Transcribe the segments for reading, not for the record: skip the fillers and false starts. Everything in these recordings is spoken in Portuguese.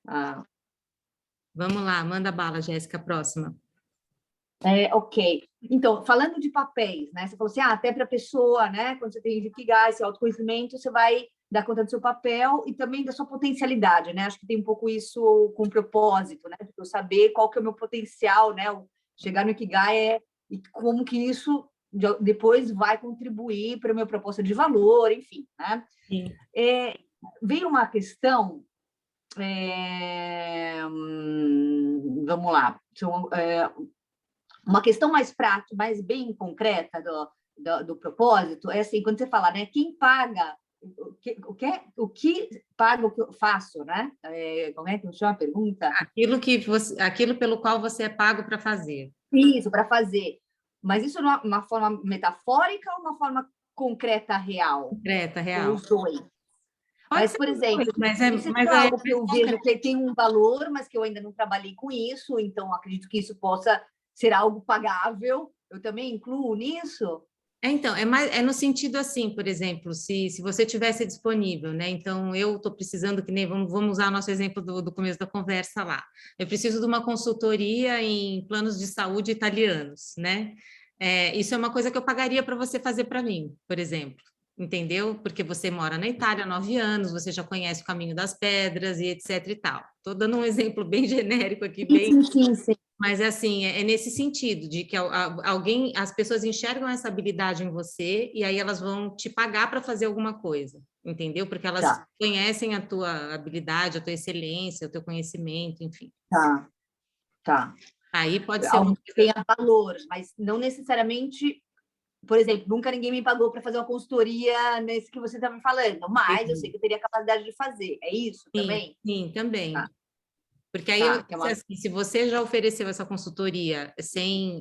Ah, Vamos lá, manda bala, Jéssica, próxima. ok. Então, falando de papéis, né? Você falou assim, até para a pessoa, né? Quando você tem Ikigai, esse autoconhecimento, você vai dar conta do seu papel e também da sua potencialidade, né? Acho que tem um pouco isso com propósito, né? Eu saber qual que é o meu potencial, né? Chegar no Ikigai e como que isso depois vai contribuir para a minha proposta de valor, enfim, né? Sim. Veio uma questão, vamos lá, uma questão mais prática, mais bem concreta do propósito, é assim, quando você fala, né, quem paga, o que paga o que eu faço, né? Como é que chama a pergunta? Aquilo pelo qual você é pago para fazer. Isso, para fazer. Mas isso é uma forma metafórica ou uma forma concreta, real? Concreta, Ou real. os dois? Pode Mas, ser por os dois, exemplo, mas isso mas é é algo que mais eu vejo concreto. que tem um valor, mas que eu ainda não trabalhei com isso, então acredito que isso possa ser algo pagável. Eu também incluo nisso? Então, é no sentido assim, por exemplo, se você tivesse disponível, né? Então, eu estou precisando, que nem vamos usar nosso exemplo do começo da conversa lá. Eu preciso de uma consultoria em planos de saúde italianos, né? Isso é uma coisa que eu pagaria para você fazer para mim, por exemplo. Entendeu? Porque você mora na Itália há 9 anos, você já conhece o caminho das pedras e etc e tal. Estou dando um exemplo bem genérico aqui, bem. Sim. Mas assim, é nesse sentido, de que alguém, as pessoas enxergam essa habilidade em você e aí elas vão te pagar para fazer alguma coisa, entendeu? Porque elas Tá, conhecem a tua habilidade, a tua excelência, o teu conhecimento, enfim. tá. Aí pode ser uma Algo que coisa. tenha valor, mas não necessariamente, por exemplo, nunca ninguém me pagou para fazer uma consultoria nesse que você está me falando, mas eu sei que eu teria capacidade de fazer. É isso Sim, também? sim, também. Tá, Porque aí, tá. Que é uma... assim, se você já ofereceu essa consultoria sem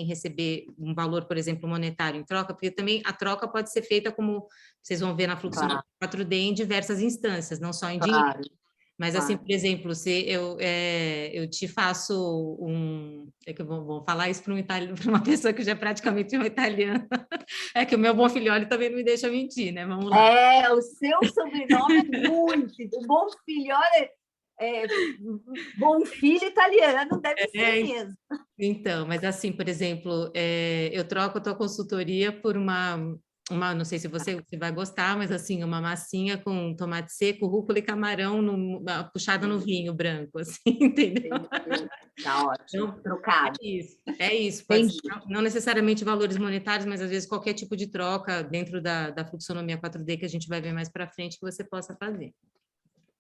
receber um valor, por exemplo, monetário em troca, porque também a troca pode ser feita como vocês vão ver na Fluxo Claro, 4D em diversas instâncias, não só em dinheiro. claro, Mas, assim, claro. por exemplo, se eu te faço É que vou falar isso para para uma pessoa que já é praticamente uma italiana. É que o meu bom filhole também não me deixa mentir, né? Vamos lá. O seu sobrenome é muito. Bom filho, olha, bom filho italiano deve ser É, mesmo. então, mas assim, por exemplo, eu troco a tua consultoria por não sei se você vai gostar, mas assim, uma massinha com tomate seco, rúcula e camarão puxada no vinho branco, assim, entendeu? Entendi. Tá ótimo. Então, Trocado. é isso, pode ser, Entendi. não necessariamente valores monetários, mas às vezes qualquer tipo de troca dentro da fluxonomia 4D que a gente vai ver mais para frente que você possa fazer.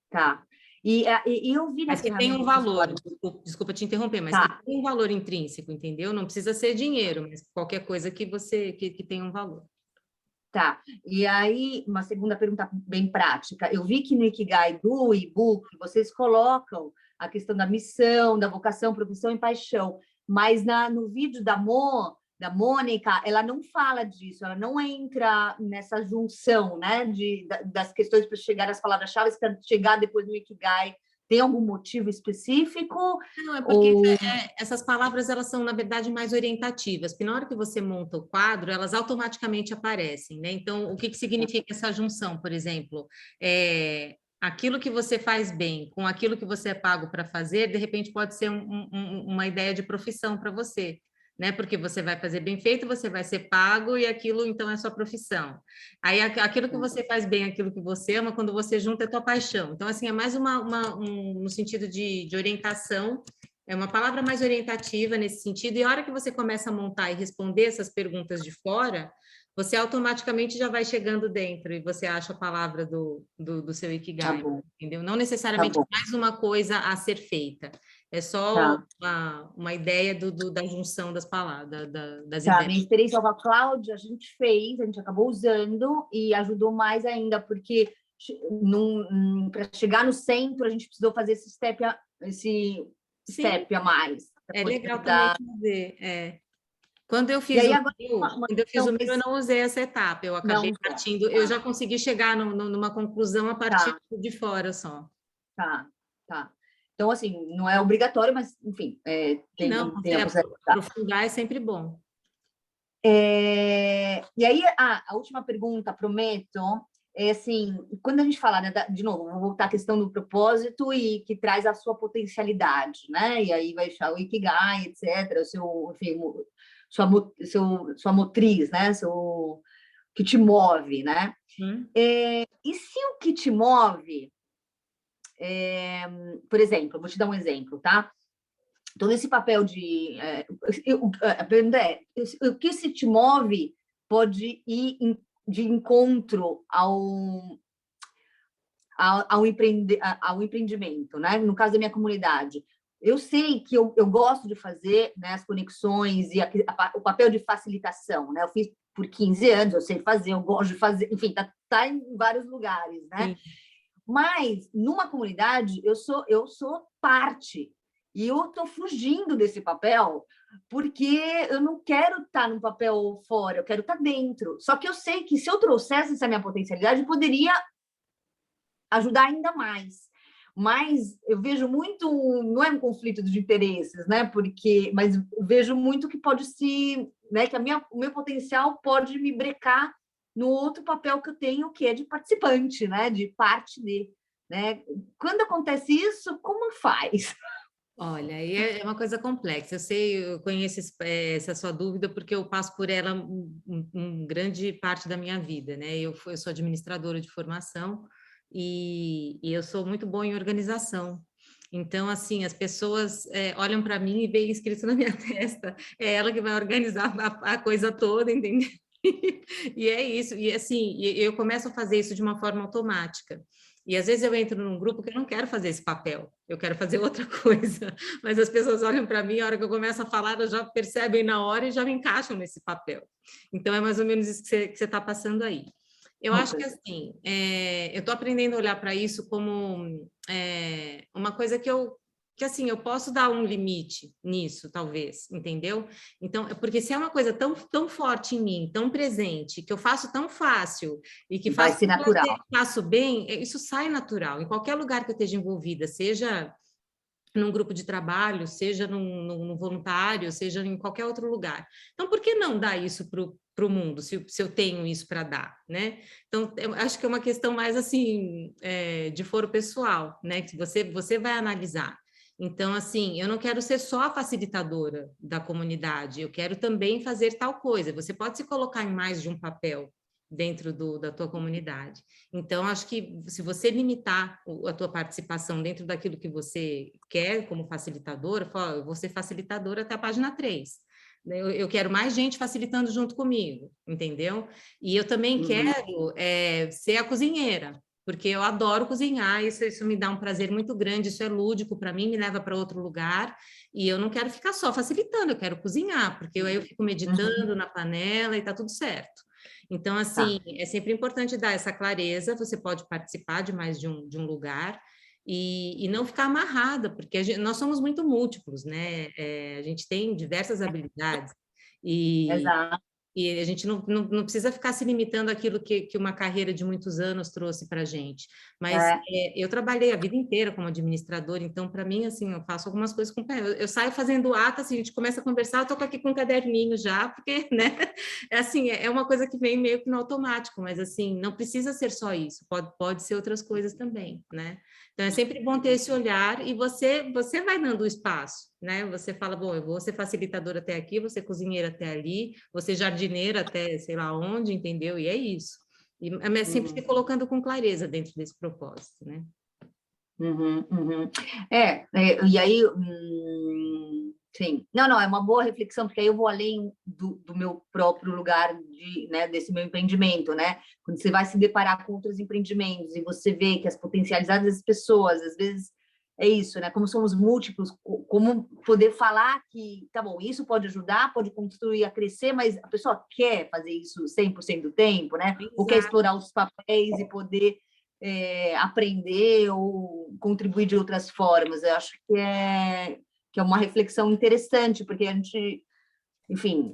Tá. E eu vi na Mas que tem um ferramenta que você valor, falou. desculpa te interromper, mas que Tá, tem um valor intrínseco, entendeu? Não precisa ser dinheiro, mas qualquer coisa que que tem um valor. tá. E aí, uma segunda pergunta bem prática. Eu vi que no Ikigai do e-book vocês colocam a questão da missão, da vocação, profissão e paixão, mas no vídeo da Mônica, ela não fala disso, ela não entra nessa junção, né, das questões para chegar às palavras-chave, para chegar depois no Ikigai. Tem algum motivo específico? Não, é porque Ou... essas palavras elas são, na verdade, mais orientativas, porque na hora que você monta o quadro, elas automaticamente aparecem, né? Então, o que significa essa junção, por exemplo? Aquilo que você faz bem com aquilo que você é pago para fazer, de repente pode ser uma ideia de profissão para você, né? Porque você vai fazer bem feito, você vai ser pago e aquilo então é sua profissão. Aí aquilo que você faz bem, aquilo que você ama, quando você junta é tua paixão. Então, assim, é mais no sentido de orientação, é uma palavra mais orientativa nesse sentido, e a hora que você começa a montar e responder essas perguntas de fora, você automaticamente já vai chegando dentro e você acha a palavra do seu Tá Ikigai, bom, entendeu? Não tá necessariamente bom. mais uma coisa a ser feita, é só Tá. uma ideia da junção das palavras, das Tá, ideias. minha experiência com a Cláudia, a gente acabou usando e ajudou mais ainda, porque para chegar no centro, a gente precisou fazer esse Sim, step a mais, para é poder legal também dar. fazer. E aí, agora, Quando eu fiz não, o meu, eu não usei essa etapa, eu acabei não, partindo, eu tá, já consegui chegar numa conclusão a partir tá, de fora só. tá, tá. Então, assim, não é obrigatório, mas, enfim, E não, tem a possibilidade. aprofundar é sempre bom. E aí, a última pergunta, prometo, é assim, quando a gente fala, né, de novo, vou voltar à questão do propósito e que traz a sua potencialidade, né? E aí vai achar o Ikigai, etc., o seu, enfim, sua motriz, né? Seu, que te move, né? E se o que te move, por exemplo, vou te dar um exemplo, tá? Então, nesse papel de... a pergunta é, o que se te move pode ir de encontro ao empreendimento, né? No caso da minha comunidade. Eu sei que eu gosto de fazer, né, as conexões e o papel de facilitação, né? Eu fiz por 15 anos, eu sei fazer, eu gosto de fazer, enfim, tá em vários lugares, né? Sim. Mas numa comunidade eu sou parte e eu estou fugindo desse papel porque eu não quero estar no papel fora, eu quero estar dentro. Só que eu sei que se eu trouxesse essa minha potencialidade, eu poderia ajudar ainda mais. Mas eu vejo muito, não é um conflito de interesses, né? Mas eu vejo muito que pode se, né? Que o meu potencial pode me brecar no outro papel que eu tenho, que é de participante, né? De parte de, né? Quando acontece isso, como faz? Olha, aí é uma coisa complexa. Eu sei, eu conheço essa sua dúvida porque eu passo por ela grande parte da minha vida, né? Eu sou administradora de formação e eu sou muito boa em organização. Então, assim, as pessoas olham para mim e veem escrito na minha testa, é ela que vai organizar a coisa toda, entendeu? E é isso. E assim, eu começo a fazer isso de uma forma automática. E às vezes eu entro num grupo que eu não quero fazer esse papel, eu quero fazer outra coisa, mas as pessoas olham para mim, a hora que eu começo a falar, elas já percebem na hora e já me encaixam nesse papel. Então é mais ou menos isso que você está passando aí. Eu acho que assim, eu estou aprendendo a olhar para isso como uma coisa que assim, eu posso dar um limite nisso, talvez, entendeu? Então, porque se é uma coisa tão forte em mim, tão presente, que eu faço tão fácil e que Vai faço ser natural. faço bem, isso sai natural. Em qualquer lugar que eu esteja envolvida, seja num grupo de trabalho, seja num voluntário, seja em qualquer outro lugar. Então, por que não dar isso para o mundo, se eu tenho isso para dar, né? Então, eu acho que é uma questão mais assim, de foro pessoal, né? Que você vai analisar. Então, assim, eu não quero ser só a facilitadora da comunidade, eu quero também fazer tal coisa. Você pode se colocar em mais de um papel dentro da tua comunidade. Então, acho que se você limitar a tua participação dentro daquilo que você quer como facilitadora, fala, eu vou ser facilitadora até a página 3. Eu quero mais gente facilitando junto comigo, entendeu? E eu também quero ser a cozinheira, porque eu adoro cozinhar, isso me dá um prazer muito grande, isso é lúdico para mim, me leva para outro lugar, e eu não quero ficar só facilitando, eu quero cozinhar, porque aí eu fico meditando na panela e tá tudo certo. Então, assim, é sempre importante dar essa clareza, você pode participar de mais de um lugar, e não ficar amarrada, porque nós somos muito múltiplos, né? A gente tem diversas habilidades, e Exato. E a gente não precisa ficar se limitando àquilo que uma carreira de muitos anos trouxe para a gente. Mas eu trabalhei a vida inteira como administradora, então, para mim, assim, eu faço algumas coisas com... Eu saio fazendo ata, assim, a gente começa a conversar, eu estou aqui com um caderninho já, porque, né? Assim, é uma coisa que vem meio que no automático, mas, assim, não precisa ser só isso, pode ser outras coisas também, né? Então, é sempre bom ter esse olhar e você vai dando o espaço, né? Você fala, bom, eu vou ser facilitadora até aqui, vou ser cozinheira até ali, vou ser jardineira até sei lá onde, entendeu? E é isso. É sempre se colocando com clareza dentro desse propósito, né? E aí, sim. Não, é uma boa reflexão, porque aí eu vou além do meu próprio lugar, né, desse meu empreendimento, né? Quando você vai se deparar com outros empreendimentos e você vê que as potencialidades das pessoas, às vezes, é isso, né? Como somos múltiplos, como poder falar que, tá bom, isso pode ajudar, pode construir a crescer, mas a pessoa quer fazer isso 100% do tempo, né? Exato. Ou quer explorar os papéis e poder aprender ou contribuir de outras formas. Eu acho que é uma reflexão interessante, porque a gente, enfim,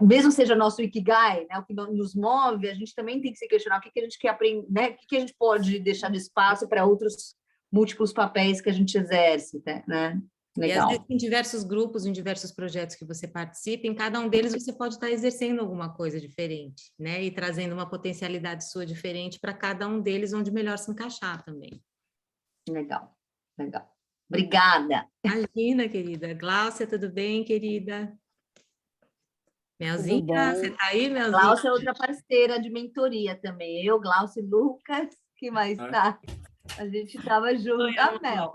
mesmo seja nosso Ikigai, né, o que nos move, a gente também tem que se questionar o que a gente quer aprender, né, o que a gente pode deixar de espaço para outros múltiplos papéis que a gente exerce, né? E às vezes Legal. em diversos grupos, em diversos projetos que você participa, em cada um deles você pode estar exercendo alguma coisa diferente, né? E trazendo uma potencialidade sua diferente para cada um deles, onde melhor se encaixar também. Legal. Legal. Obrigada. Imagina, querida. Gláucia, tudo bem, querida? Tudo Melzinha, você bom? tá aí, Melzinha? Glaucia é outra parceira de mentoria também. Eu, Glaucia e Lucas, que mais tá? A gente estava junto. Oi, A amor. Mel.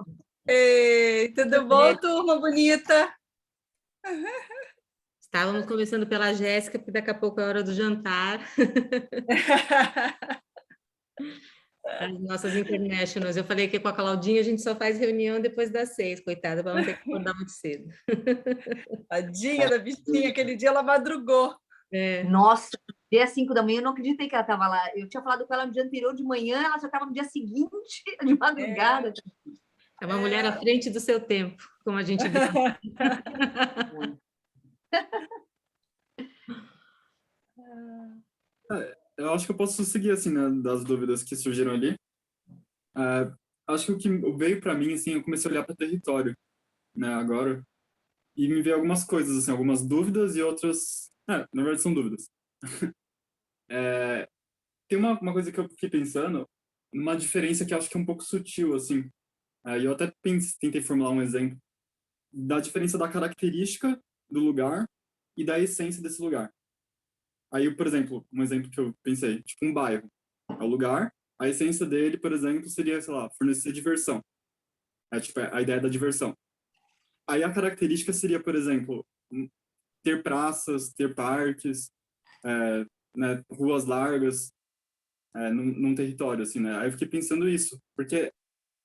Ei, tudo bom, turma bonita? Estávamos começando pela Jéssica, porque daqui a pouco é hora do jantar. As nossas internationals. Eu falei que com a Claudinha a gente só faz reunião depois das 6, coitada, para não ter que acordar muito cedo. Tadinha da bichinha, aquele dia ela madrugou. É, Nossa, dia 5 da manhã, eu não acreditei que ela estava lá. Eu tinha falado com ela no dia anterior de manhã, ela já estava no dia seguinte, de madrugada. é uma mulher à frente do seu tempo, como a gente diz. Eu acho que eu posso seguir, assim, né, das dúvidas que surgiram ali. Acho que o que veio para mim, assim, eu comecei a olhar para o território, né, agora, e me veio algumas coisas, assim, algumas dúvidas e outras... na verdade, são dúvidas. Tem uma coisa que eu fiquei pensando, uma diferença que eu acho que é um pouco sutil, assim. E eu até tentei formular um exemplo da diferença da característica do lugar e da essência desse lugar. Aí, por exemplo, um exemplo que eu pensei, tipo um bairro. É o lugar, a essência dele, por exemplo, seria, sei lá, fornecer diversão. É tipo a ideia da diversão. Aí a característica seria, por exemplo, ter praças, ter parques, né, ruas largas, num território, assim, né? Aí eu fiquei pensando isso, porque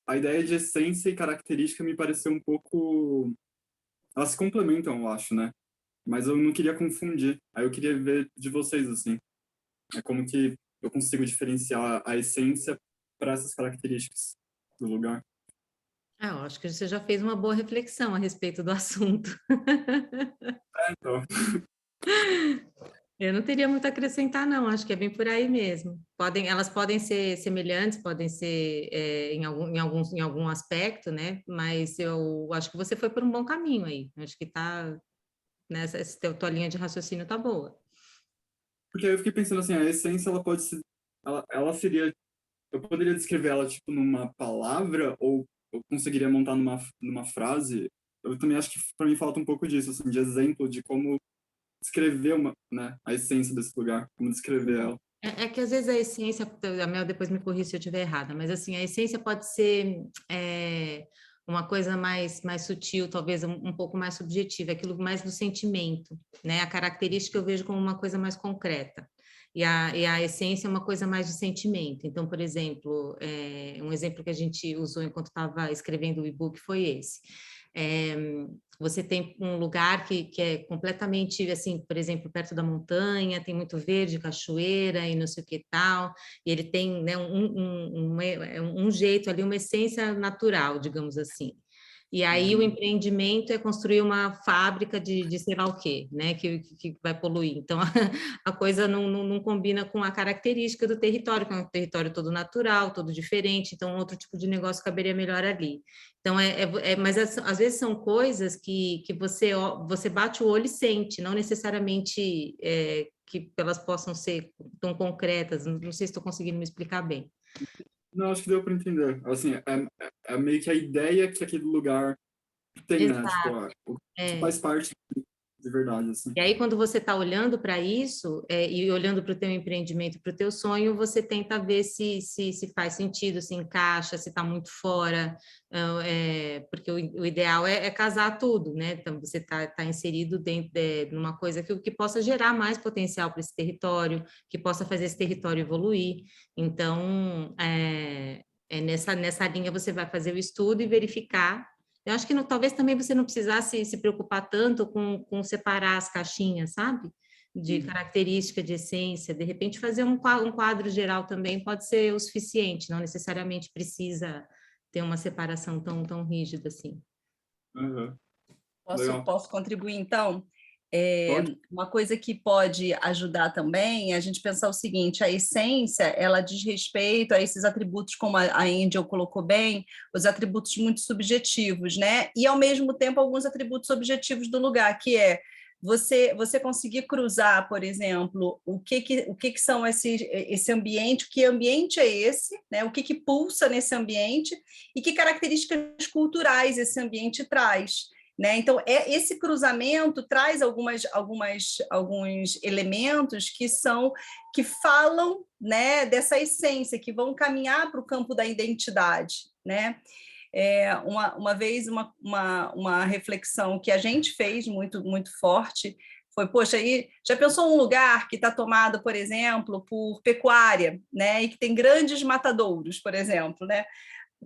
a ideia de essência e característica me pareceu um pouco... Elas se complementam, eu acho, né? Mas eu não queria confundir. Aí eu queria ver de vocês, assim. É como que eu consigo diferenciar a essência para essas características do lugar. Eu acho que você já fez uma boa reflexão a respeito do assunto. Então, Eu não teria muito a acrescentar, não. Acho que é bem por aí mesmo. Elas podem ser semelhantes, podem ser em algum aspecto, né? Mas eu acho que você foi por um bom caminho aí. Acho que tá nessa tua linha de raciocínio tá boa. porque aí eu fiquei pensando assim, a essência, ela pode ser... Ela seria... Eu poderia descrever ela, tipo, numa palavra ou eu conseguiria montar numa frase? Eu também acho que para mim falta um pouco disso, assim, de exemplo de como descrever né, a essência desse lugar, como descrever ela. É que às vezes a essência, a Mel depois me corrija se eu estiver errada, mas assim, a essência pode ser uma coisa mais sutil, talvez um pouco mais subjetiva, aquilo mais do sentimento, né? A característica eu vejo como uma coisa mais concreta. E a essência é uma coisa mais de sentimento. Então, por exemplo, um exemplo que a gente usou enquanto estava escrevendo o e-book foi esse. Você tem um lugar que é completamente, assim, por exemplo, perto da montanha, tem muito verde, cachoeira e não sei o que tal, e ele tem, né, um jeito ali, uma essência natural, digamos assim. E aí o empreendimento é construir uma fábrica de sei lá o quê, né, que vai poluir. Então, a coisa não combina com a característica do território, que é um território todo natural, todo diferente, então outro tipo de negócio caberia melhor ali. Então, mas às vezes são coisas que você bate o olho e sente, não necessariamente que elas possam ser tão concretas. Não sei se estou conseguindo me explicar bem. Não, acho que deu para entender. Assim, é meio que a ideia que aquele lugar tem, né? Tipo, Exato. isso faz parte de verdade, assim. E aí, quando você está olhando para isso, e olhando para o teu empreendimento, para o teu sonho, você tenta ver se faz sentido, se encaixa, se está muito fora, porque o ideal é casar tudo, né? Então, você tá inserido dentro de uma coisa que possa gerar mais potencial para esse território, que possa fazer esse território evoluir. Então, nessa linha você vai fazer o estudo e verificar. Eu acho que talvez também você não precisasse se preocupar tanto com separar as caixinhas, sabe? De característica, de essência. De repente, fazer um quadro geral também pode ser o suficiente, não necessariamente precisa ter uma separação tão rígida assim. Uhum. Posso contribuir, então? Uma coisa que pode ajudar também é a gente pensar o seguinte: a essência, ela diz respeito a esses atributos, como a Angel colocou bem, os atributos muito subjetivos, né? E, ao mesmo tempo, alguns atributos objetivos do lugar, que é você conseguir cruzar, por exemplo, o que são esse ambiente, que ambiente é esse, né? O que pulsa nesse ambiente e que características culturais esse ambiente traz. Né? Então, esse cruzamento traz alguns elementos que falam, né, dessa essência, que vão caminhar para o campo da identidade. Né? Uma vez, uma reflexão que a gente fez muito, muito forte foi, poxa, aí já pensou um lugar que está tomado, por exemplo, por pecuária, né, e que tem grandes matadouros, por exemplo, né?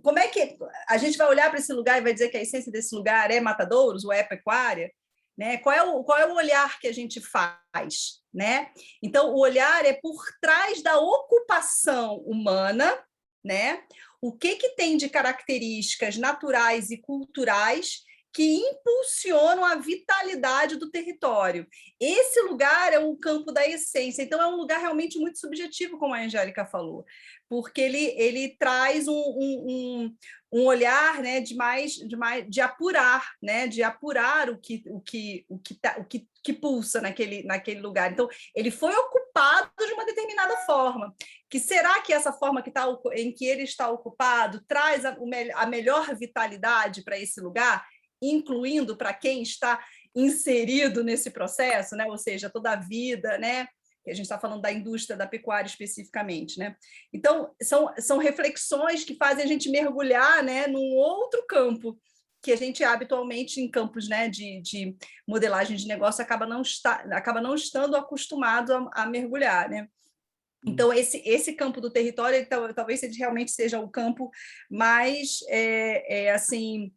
Como é que a gente vai olhar para esse lugar e vai dizer que a essência desse lugar é matadouros ou é pecuária? Né? Qual é o olhar que a gente faz? Né? Então, o olhar é por trás da ocupação humana, né? O que tem de características naturais e culturais que impulsionam a vitalidade do território. Esse lugar é o campo da essência, então é um lugar realmente muito subjetivo, como a Angélica falou, porque ele traz um olhar, né, de apurar, né, de apurar o que pulsa naquele lugar. Então, ele foi ocupado de uma determinada forma. Que será que essa forma em que ele está ocupado traz a melhor vitalidade para esse lugar, incluindo para quem está inserido nesse processo, né? Ou seja, toda a vida, né? Que a gente está falando da indústria da pecuária especificamente, né? Então, são reflexões que fazem a gente mergulhar, né, num outro campo, que a gente habitualmente, em campos, né, de modelagem de negócio, acaba não estando acostumado a mergulhar, né? Então, esse campo do território, talvez realmente seja o campo mais, assim,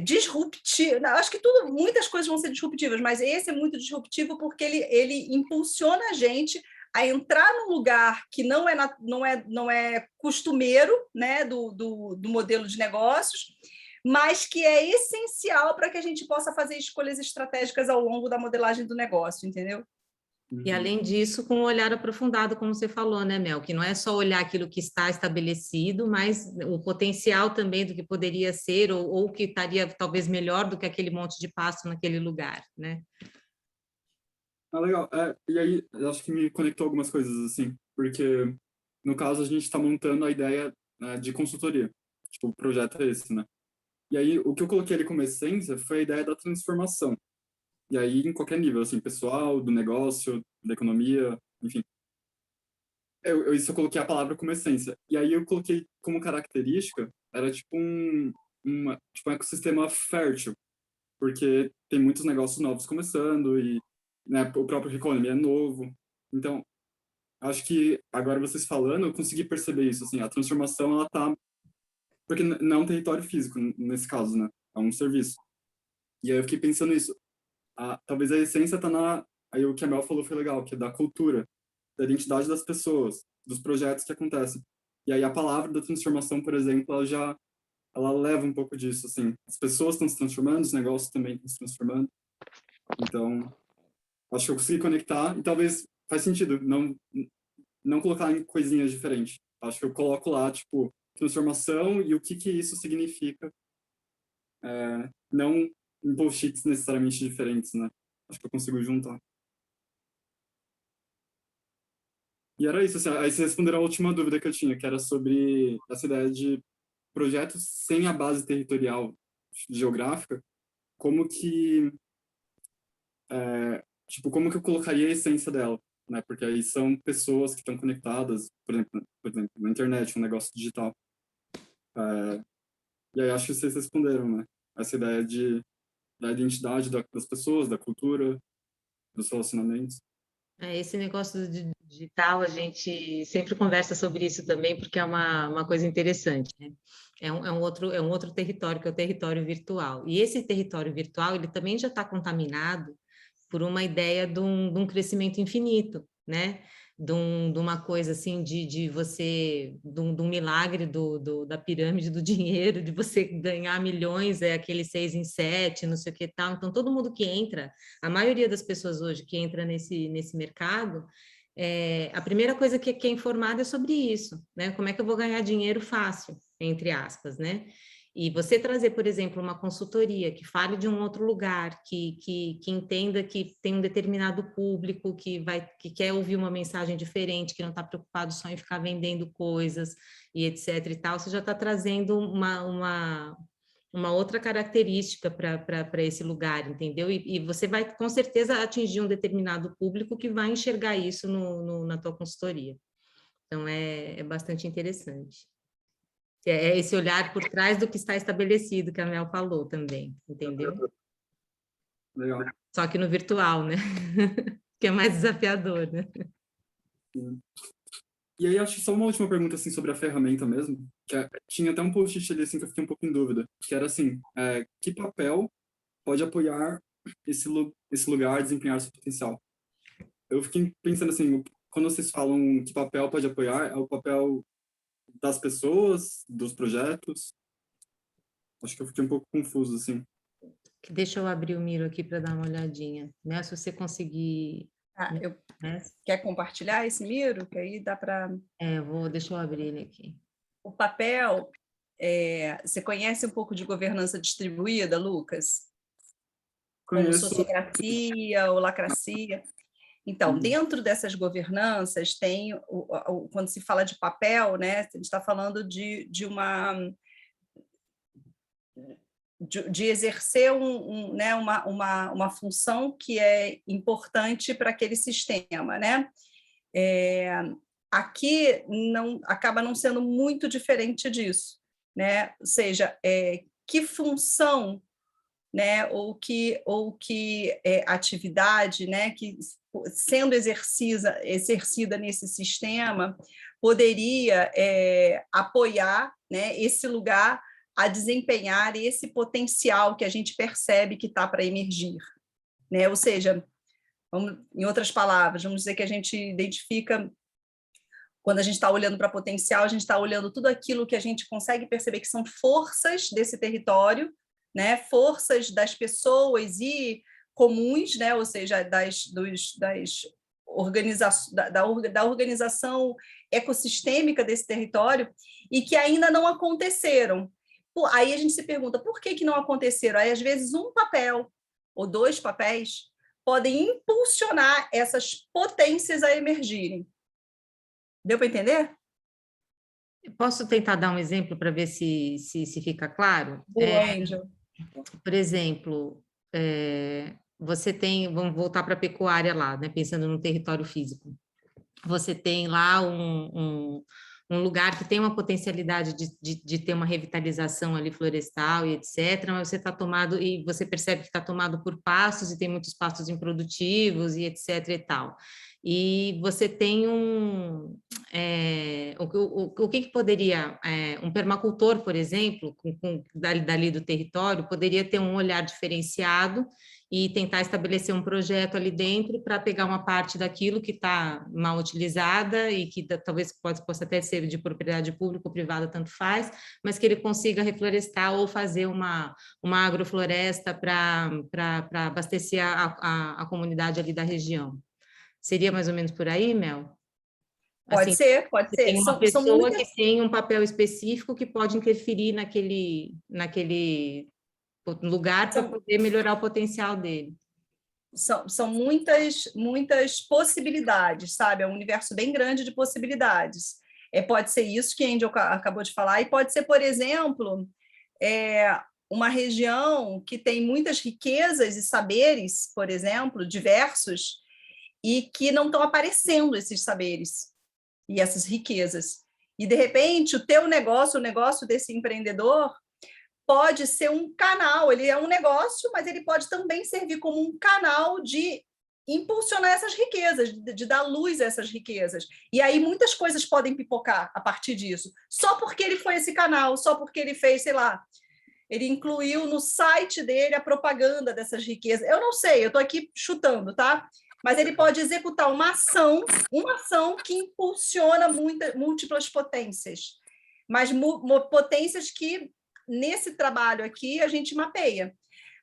disruptivo. Acho que muitas coisas vão ser disruptivas, mas esse é muito disruptivo porque ele impulsiona a gente a entrar num lugar que não é costumeiro, né, do modelo de negócios, mas que é essencial para que a gente possa fazer escolhas estratégicas ao longo da modelagem do negócio, entendeu? E, além disso, com um olhar aprofundado, como você falou, né, Mel? Que não é só olhar aquilo que está estabelecido, mas o potencial também do que poderia ser, ou que estaria talvez melhor do que aquele monte de pasto naquele lugar, né? Ah, legal. E aí, eu acho que me conectou algumas coisas, assim, porque, no caso, a gente está montando a ideia, né, de consultoria. Tipo, o projeto é esse, né? E aí, o que eu coloquei ali como essência foi a ideia da transformação. E aí, em qualquer nível, assim, pessoal, do negócio, da economia, enfim. Isso eu coloquei a palavra como essência. E aí eu coloquei como característica, era tipo um ecossistema fértil, porque tem muitos negócios novos começando e, né, o próprio Reconomy é novo. Então, acho que agora vocês falando, eu consegui perceber isso, assim, a transformação, ela tá... Porque não é um território físico, nesse caso, né? É um serviço. E aí eu fiquei pensando nisso. Talvez a essência tá na... Aí o que a Mel falou foi legal, que é da cultura, da identidade das pessoas, dos projetos que acontecem. E aí a palavra da transformação, por exemplo, ela leva um pouco disso, assim. As pessoas estão se transformando, os negócios também estão se transformando. Então, acho que eu consegui conectar e talvez faz sentido não colocar em coisinhas diferentes. Acho que eu coloco lá, tipo, transformação e o que isso significa. Não em post-its necessariamente diferentes, né? Acho que eu consigo juntar. E era isso, assim, aí vocês responderam a última dúvida que eu tinha, que era sobre essa ideia de projetos sem a base territorial geográfica, como que, como que eu colocaria a essência dela, né? Porque aí são pessoas que estão conectadas, por exemplo, na internet, um negócio digital. E aí acho que vocês responderam, né? Essa ideia da identidade das pessoas, da cultura, dos relacionamentos. Esse negócio de digital, a gente sempre conversa sobre isso também, porque é uma coisa interessante, né? É um outro território, que é o território virtual. E esse território virtual, ele também já está contaminado por uma ideia de um crescimento infinito, né? de uma coisa assim, de um milagre da pirâmide do dinheiro, de você ganhar milhões, aquele 6 em 7, não sei o que tal. Então, todo mundo que entra, a maioria das pessoas hoje que entra nesse mercado, a primeira coisa que é informada é sobre isso, né? Como é que eu vou ganhar dinheiro fácil, entre aspas, né? E você trazer, por exemplo, uma consultoria que fale de um outro lugar, que entenda que tem um determinado público que quer ouvir uma mensagem diferente, que não está preocupado só em ficar vendendo coisas e etc e tal, você já está trazendo uma outra característica para esse lugar, entendeu? E você vai, com certeza, atingir um determinado público que vai enxergar isso na tua consultoria. Então, é bastante interessante. É esse olhar por trás do que está estabelecido, que a Mel falou também, entendeu? Legal. Só que no virtual, né? Que é mais desafiador, né? Sim. E aí, acho que só uma última pergunta, assim, sobre a ferramenta mesmo, tinha até um post-it ali, assim, que eu fiquei um pouco em dúvida, que era assim, que papel pode apoiar esse lugar a desempenhar seu potencial? Eu fiquei pensando assim, quando vocês falam que papel pode apoiar, é o papel das pessoas, dos projetos? Acho que eu fiquei um pouco confuso, assim. Deixa eu abrir o Miro aqui para dar uma olhadinha. Né? Se você conseguir... Quer compartilhar esse Miro? Que aí dá para... Deixa eu abrir ele aqui. O papel, você conhece um pouco de governança distribuída, Lucas? Conheço. Como sociocracia, holacracia. Então, dentro dessas governanças, tem, quando se fala de papel, né, a gente está falando de exercer uma função que é importante para aquele sistema, né? Aqui acaba não sendo muito diferente disso, né? Ou seja, que função, né, ou que atividade, né, que sendo exercida nesse sistema poderia apoiar, né, esse lugar a desempenhar esse potencial que a gente percebe que está para emergir, né? Ou seja, em outras palavras, vamos dizer que a gente identifica, quando a gente está olhando para potencial, a gente está olhando tudo aquilo que a gente consegue perceber que são forças desse território, né? Forças das pessoas e comuns, né? Ou seja, da organização ecossistêmica desse território, e que ainda não aconteceram. Aí a gente se pergunta, por que não aconteceram? Aí, às vezes, um papel ou 2 papéis podem impulsionar essas potências a emergirem. Deu para entender? Posso tentar dar um exemplo para ver se fica claro? Angel. Por exemplo, você tem, vamos voltar para a pecuária lá, né, pensando no território físico. Você tem lá um lugar que tem uma potencialidade de ter uma revitalização ali florestal e etc., mas você está tomado, e você percebe que está tomado por pastos, e tem muitos pastos improdutivos e etc. e tal. E você tem o que poderia, um permacultor, por exemplo, dali do território, poderia ter um olhar diferenciado e tentar estabelecer um projeto ali dentro para pegar uma parte daquilo que está mal utilizada e que talvez possa até ser de propriedade pública ou privada, tanto faz, mas que ele consiga reflorestar ou fazer uma agrofloresta para abastecer a comunidade ali da região. Seria mais ou menos por aí, Mel? Pode ser. Tem uma pessoa que tem um papel específico que pode interferir naquele lugar para poder melhorar o potencial dele. São muitas possibilidades, sabe? É um universo bem grande de possibilidades. Pode ser isso que a Angel acabou de falar, e pode ser, por exemplo, uma região que tem muitas riquezas e saberes, por exemplo, diversos, e que não estão aparecendo esses saberes e essas riquezas. E, de repente, o teu negócio, o negócio desse empreendedor, pode ser um canal, ele é um negócio, mas ele pode também servir como um canal de impulsionar essas riquezas, de dar luz a essas riquezas. E aí muitas coisas podem pipocar a partir disso, só porque ele foi esse canal, só porque ele fez, sei lá, ele incluiu no site dele a propaganda dessas riquezas. Eu não sei, eu estou aqui chutando, tá? mas ele pode executar uma ação que impulsiona múltiplas potências, mas potências que, nesse trabalho aqui, a gente mapeia.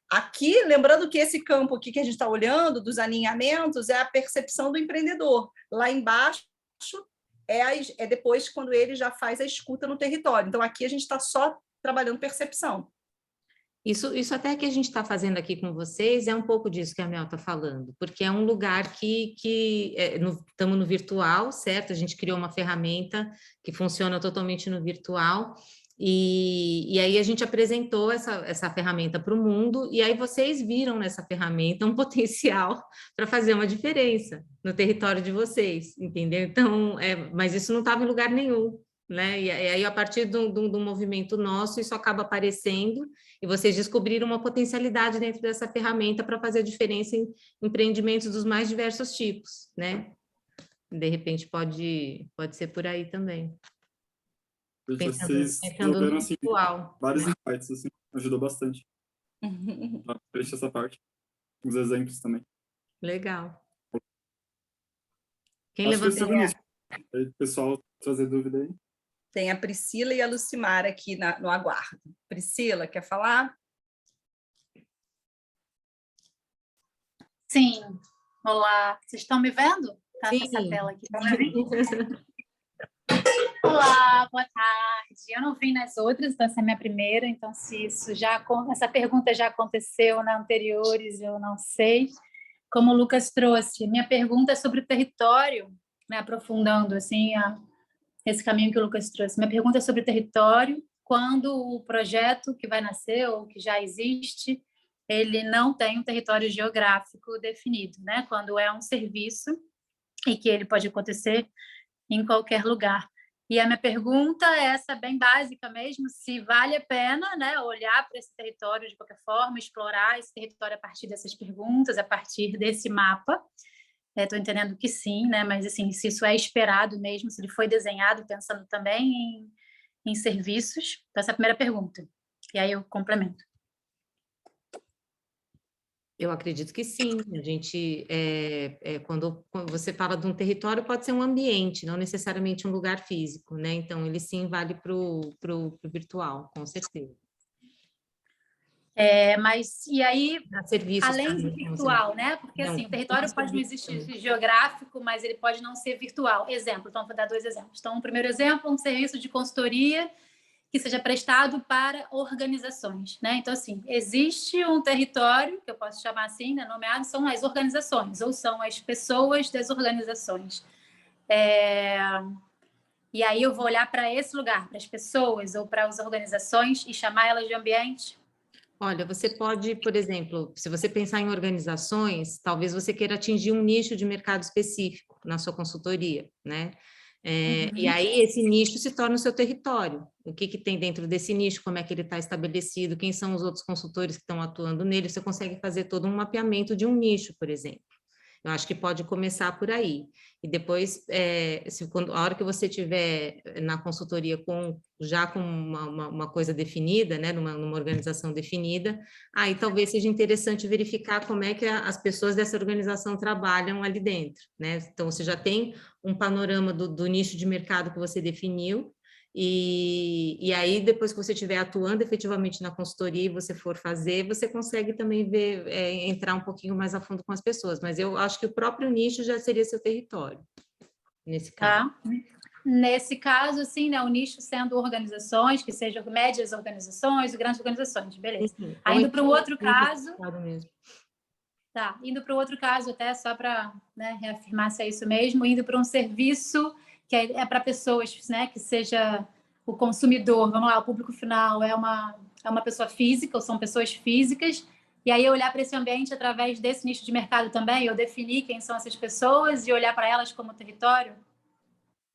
Aqui, lembrando que esse campo aqui que a gente está olhando, dos alinhamentos, é a percepção do empreendedor. Lá embaixo é depois quando ele já faz a escuta no território. Então, aqui a gente está só trabalhando percepção. Isso até que a gente está fazendo aqui com vocês é um pouco disso que a Mel está falando, porque é um lugar que estamos no virtual, certo? A gente criou uma ferramenta que funciona totalmente no virtual, e aí a gente apresentou essa ferramenta para o mundo, e aí vocês viram nessa ferramenta um potencial para fazer uma diferença no território de vocês, entendeu? Então, mas isso não estava em lugar nenhum, né? E aí, a partir do movimento nosso, isso acaba aparecendo, e vocês descobriram uma potencialidade dentro dessa ferramenta para fazer a diferença em empreendimentos dos mais diversos tipos, né? De repente pode ser por aí também. Vocês Pensando no assim, virtual. vários insights, assim, ajudou bastante. Para preencher essa parte. Os exemplos também. Legal. Quem Acho que levantou? eu nisso. Aí, pessoal, trazer dúvida aí. Tem a Priscila e a Lucimar aqui no aguardo. Priscila, quer falar? Sim. Olá. Vocês estão me vendo? Tá Sim. essa tela aqui. Olá, boa tarde. Eu não vim nas outras, então essa é a minha primeira, então se essa pergunta já aconteceu na anteriores, eu não sei. Como o Lucas trouxe, minha pergunta é sobre o território, né, aprofundando assim esse caminho que o Lucas trouxe. Minha pergunta é sobre o território, quando o projeto que vai nascer ou que já existe, ele não tem um território geográfico definido, né? Quando é um serviço e que ele pode acontecer em qualquer lugar. E a minha pergunta é essa, bem básica mesmo, se vale a pena, né, olhar para esse território de qualquer forma, explorar esse território a partir dessas perguntas, a partir desse mapa. Estou entendendo que sim, né, mas assim, se isso é esperado mesmo, se ele foi desenhado pensando também em serviços. Então, essa é a primeira pergunta. E aí eu complemento. Eu acredito que sim. A gente, quando você fala de um território, pode ser um ambiente, não necessariamente um lugar físico, né? Então, ele sim vale para o virtual, com certeza. Mas, e aí, além do virtual, né? Porque, assim, o território pode não existir geográfico, mas ele pode não ser virtual. Exemplo, então, vou dar 2 exemplos. Então, o primeiro exemplo, um serviço de consultoria que seja prestado para organizações, né? Então, assim, existe um território, que eu posso chamar assim, né, nomeado, são as organizações, ou são as pessoas das organizações. E aí eu vou olhar para esse lugar, para as pessoas ou para as organizações e chamar elas de ambiente. Olha, você pode, por exemplo, se você pensar em organizações, talvez você queira atingir um nicho de mercado específico na sua consultoria, né? E aí esse nicho se torna o seu território. O que tem dentro desse nicho, como é que ele está estabelecido, quem são os outros consultores que estão atuando nele, você consegue fazer todo um mapeamento de um nicho, por exemplo. Eu acho que pode começar por aí. E depois, a hora que você estiver na consultoria já com uma coisa definida, né, numa organização definida, aí talvez seja interessante verificar como é que as pessoas dessa organização trabalham ali dentro, né? Então, você já tem um panorama do nicho de mercado que você definiu, e aí, depois que você estiver atuando efetivamente na consultoria e você for fazer, você consegue também ver, entrar um pouquinho mais a fundo com as pessoas, mas eu acho que o próprio nicho já seria seu território, nesse caso. Tá. Nesse caso, assim, né, o nicho sendo organizações, que sejam médias organizações, grandes organizações, beleza. Aí, indo para um outro caso... Tá, indo para o outro caso, até só para, né, reafirmar se é isso mesmo, indo para um serviço que é para pessoas, né, que seja o consumidor, vamos lá, o público final é uma pessoa física, ou são pessoas físicas, e aí eu olhar para esse ambiente através desse nicho de mercado também, eu definir quem são essas pessoas e olhar para elas como território?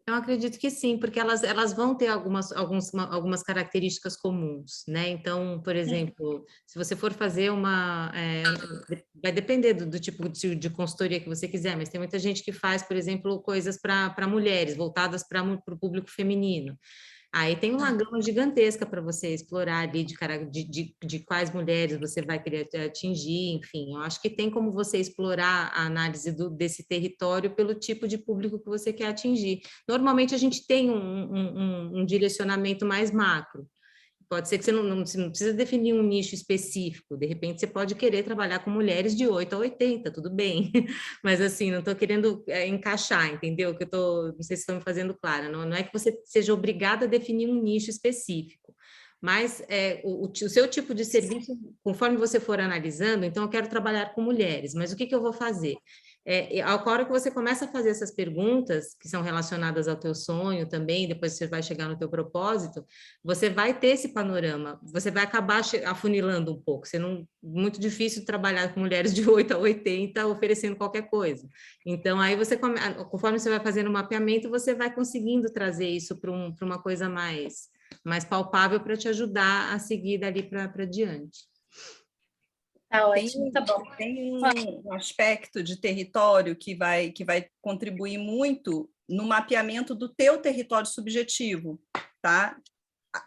Eu acredito que sim, porque elas vão ter algumas características comuns, né? Então, por exemplo, se você for fazer vai depender do tipo de consultoria que você quiser, mas tem muita gente que faz, por exemplo, coisas para mulheres, voltadas para o público feminino. Aí tem uma gama gigantesca para você explorar ali de quais mulheres você vai querer atingir, enfim, eu acho que tem como você explorar a análise desse território pelo tipo de público que você quer atingir. Normalmente a gente tem um direcionamento mais macro. Pode ser que você não precisa definir um nicho específico, de repente você pode querer trabalhar com mulheres de 8 a 80, tudo bem, mas assim, não estou querendo encaixar, entendeu? Que não sei se estão me fazendo clara, não é que você seja obrigada a definir um nicho específico, mas o seu tipo de serviço, conforme você for analisando, então eu quero trabalhar com mulheres, mas o que eu vou fazer? A hora que você começa a fazer essas perguntas, que são relacionadas ao teu sonho também, depois você vai chegar no teu propósito, você vai ter esse panorama, você vai acabar afunilando um pouco, muito difícil trabalhar com mulheres de 8 a 80 oferecendo qualquer coisa. Então, aí conforme você vai fazendo o mapeamento, você vai conseguindo trazer isso para uma coisa mais palpável para te ajudar a seguir dali para diante. Tá ótimo, tá bom. Tem um aspecto de território que vai contribuir muito no mapeamento do teu território subjetivo, tá?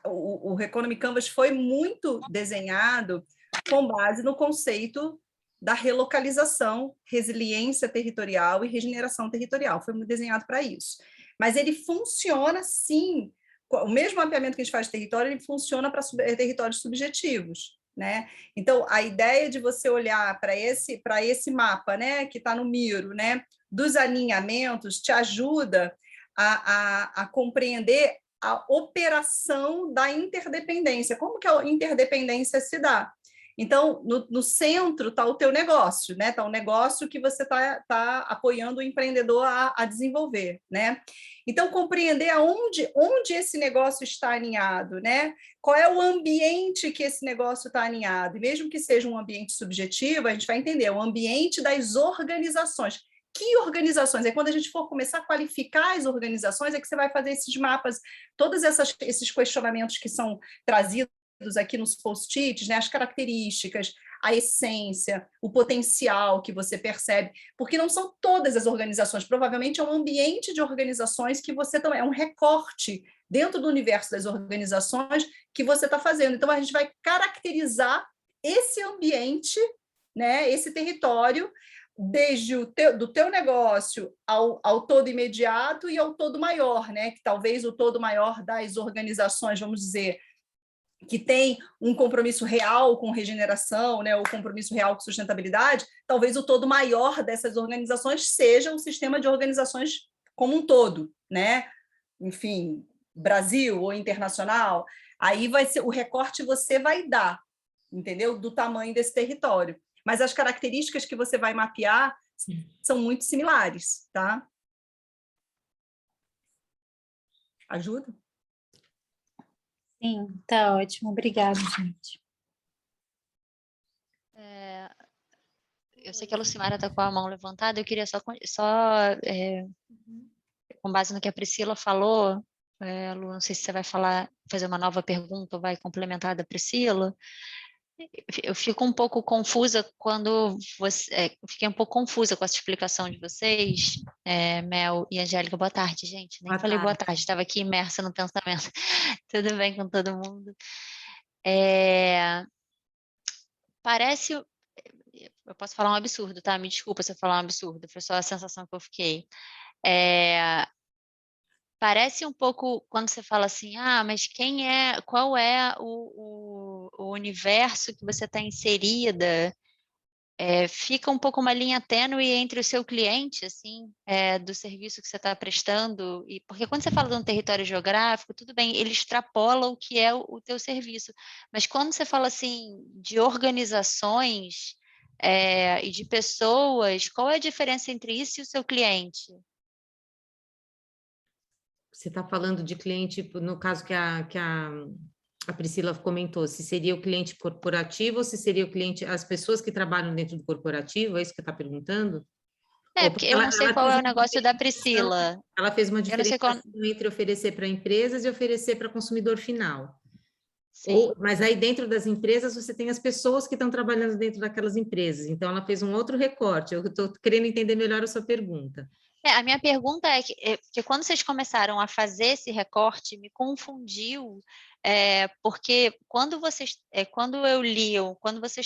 O Reconomy Canvas foi muito desenhado com base no conceito da relocalização, resiliência territorial e regeneração territorial. Foi muito desenhado para isso. Mas ele funciona, sim, o mesmo mapeamento que a gente faz de território, ele funciona para territórios subjetivos, né? Então, a ideia de você olhar para esse mapa, né, que está no Miro, né, dos alinhamentos, te ajuda a compreender a operação da interdependência. Como que a interdependência se dá? Então, no centro está o teu negócio, né? Está o negócio que você tá apoiando o empreendedor a desenvolver, né? Então, compreender onde esse negócio está alinhado, né? Qual é o ambiente que esse negócio está alinhado? E mesmo que seja um ambiente subjetivo, a gente vai entender o ambiente das organizações. Que organizações? É quando a gente for começar a qualificar as organizações, é que você vai fazer esses mapas, todos esses questionamentos que são trazidos aqui nos post-its, né? As características, a essência, o potencial que você percebe, porque não são todas as organizações, provavelmente é um ambiente de organizações que você também, é um recorte dentro do universo das organizações que você está fazendo. Então, a gente vai caracterizar esse ambiente, né? Esse território, desde do teu negócio ao todo imediato e ao todo maior, né? Que talvez o todo maior das organizações, vamos dizer, que tem um compromisso real com regeneração, né, ou compromisso real com sustentabilidade, talvez o todo maior dessas organizações seja o sistema de organizações como um todo, né? Enfim, Brasil ou internacional, aí vai ser o recorte você vai dar, entendeu? Do tamanho desse território. Mas as características que você vai mapear são muito similares, tá? Ajuda? Sim, tá ótimo. Obrigada, gente. Eu sei que a Lucimara está com a mão levantada, eu queria com base no que a Priscila falou, Lu, não sei se você vai fazer uma nova pergunta ou vai complementar da Priscila. Eu fico um pouco confusa fiquei um pouco confusa com essa explicação de vocês, Mel e Angélica. Boa tarde, gente. Nem falei boa tarde, estava aqui imersa no pensamento. Tudo bem com todo mundo? Parece, eu posso falar um absurdo, tá? Me desculpa se eu falar um absurdo, foi só a sensação que eu fiquei. Parece um pouco quando você fala assim, mas qual é o universo que você está inserida? Fica um pouco uma linha tênue entre o seu cliente, assim, do serviço que você está prestando, porque quando você fala de um território geográfico, tudo bem, ele extrapola o que é o teu serviço, mas quando você fala assim de organizações e de pessoas, qual é a diferença entre isso e o seu cliente? Você está falando de cliente, no caso que a Priscila comentou, se seria o cliente corporativo ou se seria o cliente, as pessoas que trabalham dentro do corporativo, é isso que você está perguntando? Porque eu não sei qual é o negócio da Priscila. Ela fez uma diferença entre oferecer para empresas e oferecer para consumidor final. Mas aí dentro das empresas você tem as pessoas que estão trabalhando dentro daquelas empresas, então ela fez um outro recorte, eu estou querendo entender melhor a sua pergunta. A minha pergunta que quando vocês começaram a fazer esse recorte, me confundiu, porque quando vocês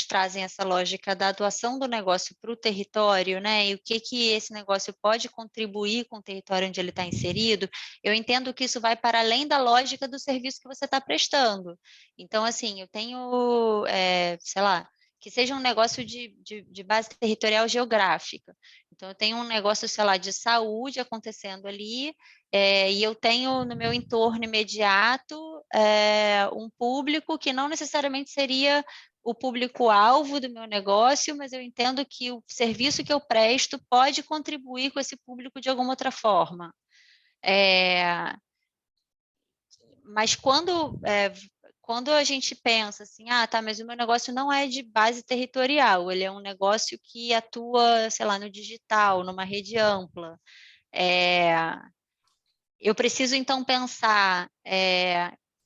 trazem essa lógica da atuação do negócio para o território, né, e o que esse negócio pode contribuir com o território onde ele está inserido, eu entendo que isso vai para além da lógica do serviço que você está prestando. Então, assim, eu tenho, sei lá, que seja um negócio de base territorial geográfica. Então, eu tenho um negócio, sei lá, de saúde acontecendo ali, e eu tenho no meu entorno imediato um público que não necessariamente seria o público-alvo do meu negócio, mas eu entendo que o serviço que eu presto pode contribuir com esse público de alguma outra forma. Mas quando a gente pensa assim, tá, mas o meu negócio não é de base territorial, ele é um negócio que atua, sei lá, no digital, numa rede ampla. Eu preciso, então, pensar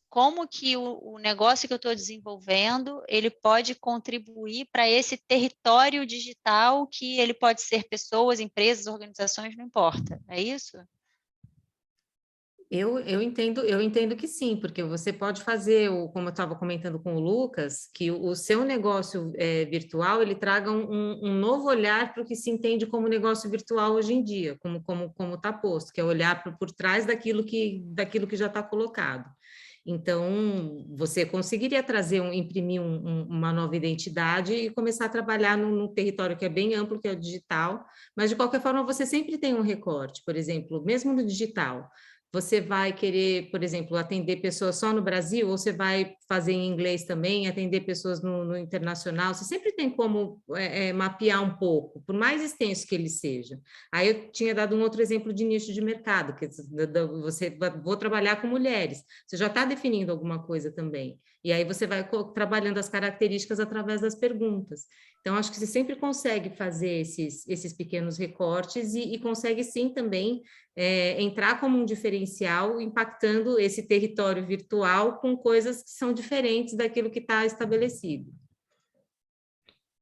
como que o negócio que eu estou desenvolvendo, ele pode contribuir para esse território digital, que ele pode ser pessoas, empresas, organizações, não importa. É isso? Eu entendo que sim, porque você pode fazer, como eu estava comentando com o Lucas, que o seu negócio virtual, ele traga um novo olhar para o que se entende como negócio virtual hoje em dia, como está posto, que é olhar por trás daquilo que já está colocado. Então, você conseguiria imprimir uma nova identidade e começar a trabalhar num território que é bem amplo, que é o digital, mas, de qualquer forma, você sempre tem um recorte, por exemplo, mesmo no digital. Você vai querer, por exemplo, atender pessoas só no Brasil, ou você vai fazer em inglês também, atender pessoas no internacional? Você sempre tem como mapear um pouco, por mais extenso que ele seja. Aí eu tinha dado um outro exemplo de nicho de mercado, que vou trabalhar com mulheres. Você já está definindo alguma coisa também. E aí você vai trabalhando as características através das perguntas. Então, acho que você sempre consegue fazer esses pequenos recortes e consegue, sim, também entrar como um diferencial, impactando esse território virtual com coisas que são diferentes daquilo que está estabelecido.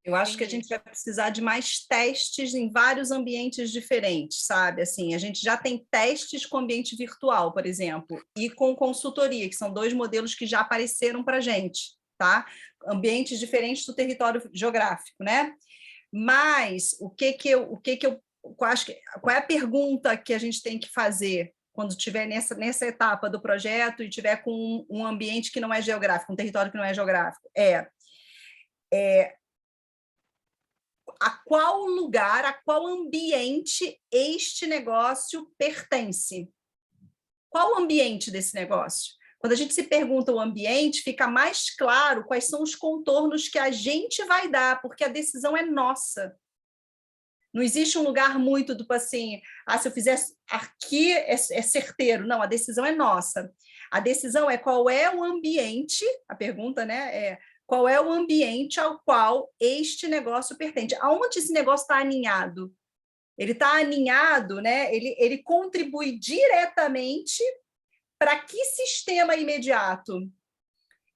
Eu acho que a gente vai precisar de mais testes em vários ambientes diferentes, sabe? Assim, a gente já tem testes com ambiente virtual, por exemplo, e com consultoria, que são 2 modelos que já apareceram para a gente, tá? Ambientes diferentes do território geográfico, né? Mas qual é a pergunta que a gente tem que fazer quando estiver nessa etapa do projeto e tiver com um ambiente que não é geográfico, um território que não é geográfico? A qual lugar, a qual ambiente este negócio pertence? Qual o ambiente desse negócio? Quando a gente se pergunta o ambiente, fica mais claro quais são os contornos que a gente vai dar, porque a decisão é nossa. Não existe um lugar muito do assim, se eu fizer aqui é certeiro. Não, a decisão é nossa. A decisão é qual é o ambiente, a pergunta, né, qual é o ambiente ao qual este negócio pertence? Aonde esse negócio está aninhado? Ele está aninhado, né? Ele contribui diretamente para que sistema imediato?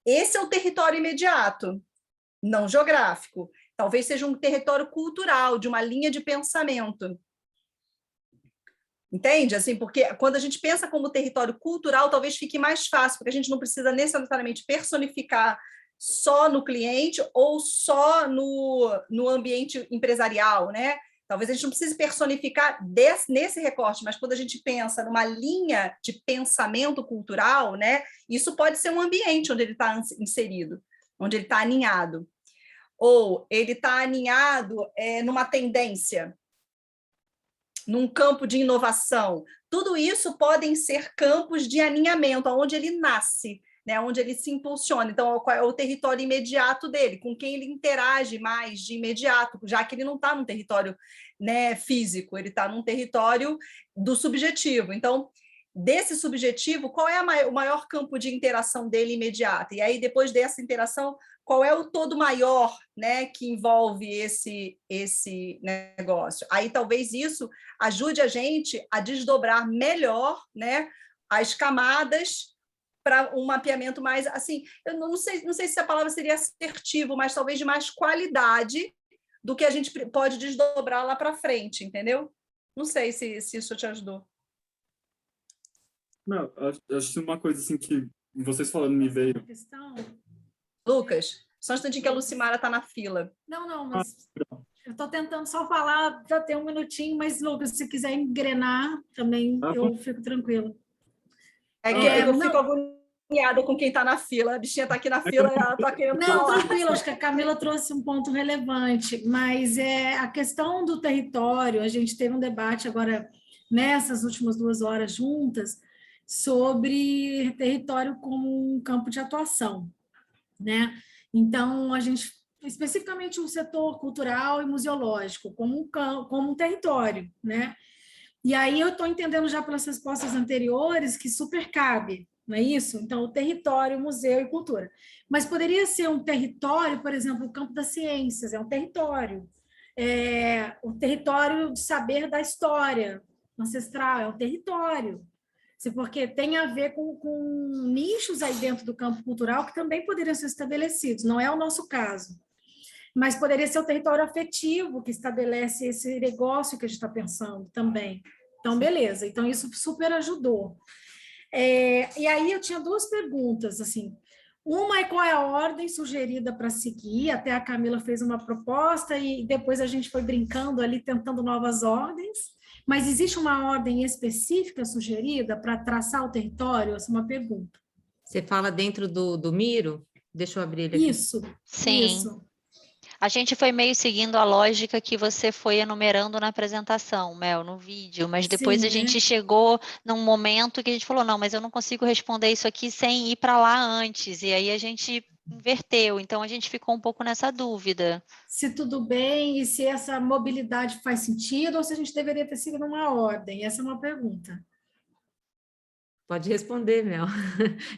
Esse é o território imediato, não geográfico. Talvez seja um território cultural, de uma linha de pensamento. Entende? Assim, porque quando a gente pensa como território cultural, talvez fique mais fácil, porque a gente não precisa necessariamente personificar só no cliente ou só no ambiente empresarial, né? Talvez a gente não precise personificar nesse recorte, mas quando a gente pensa numa linha de pensamento cultural, né, isso pode ser um ambiente onde ele está inserido, onde ele está aninhado. Ou ele está aninhado numa tendência, num campo de inovação. Tudo isso podem ser campos de aninhamento, onde ele nasce, né, onde ele se impulsiona. Então, qual é o território imediato dele, com quem ele interage mais de imediato, já que ele não está num território, né, físico, ele está num território do subjetivo. Então, desse subjetivo, qual é o maior campo de interação dele imediato? E aí, depois dessa interação, qual é o todo maior, né, que envolve esse negócio? Aí, talvez isso ajude a gente a desdobrar melhor, né, as camadas para um mapeamento mais, assim, eu não sei se a palavra seria assertivo, mas talvez de mais qualidade do que a gente pode desdobrar lá para frente, entendeu? Não sei se isso te ajudou. Não, eu acho que uma coisa assim que vocês falando me veio. Questão. Lucas, só um instantinho que a Lucimara está na fila. Não, mas eu estou tentando só falar, já tem um minutinho, mas, Lucas, se quiser engrenar, também eu fico tranquila. É que eu fico agoniada com quem está na fila. A bichinha está aqui na fila e ela está querendo Não, falar. tranquilo, acho que a Camila trouxe um ponto relevante, mas a questão do território, a gente teve um debate agora, nessas últimas 2 horas juntas, sobre território como um campo de atuação, né? Então, a gente, especificamente o setor cultural e museológico, como um território, né? E aí eu estou entendendo já pelas respostas anteriores que super cabe, não é isso? Então, o território, museu e cultura. Mas poderia ser um território, por exemplo, o campo das ciências, é um território. O território de saber da história ancestral, é um território. Porque tem a ver com nichos aí dentro do campo cultural que também poderiam ser estabelecidos, não é o nosso caso. Mas poderia ser o território afetivo que estabelece esse negócio que a gente está pensando também. Então, beleza. Então, isso super ajudou. E aí eu tinha 2 perguntas, assim. Uma é qual é a ordem sugerida para seguir, até a Camila fez uma proposta e depois a gente foi brincando ali, tentando novas ordens, mas existe uma ordem específica sugerida para traçar o território? Essa é uma pergunta. Você fala dentro do Miro? Deixa eu abrir ele aqui. Isso, Sim. isso. A gente foi meio seguindo a lógica que você foi enumerando na apresentação, Mel, no vídeo, mas depois Sim, a gente né? chegou num momento que a gente falou, não, mas eu não consigo responder isso aqui sem ir para lá antes, e aí a gente inverteu, então a gente ficou um pouco nessa dúvida. Se tudo bem e se essa mobilidade faz sentido ou se a gente deveria ter seguido uma ordem. Essa é uma pergunta. Pode responder, Mel.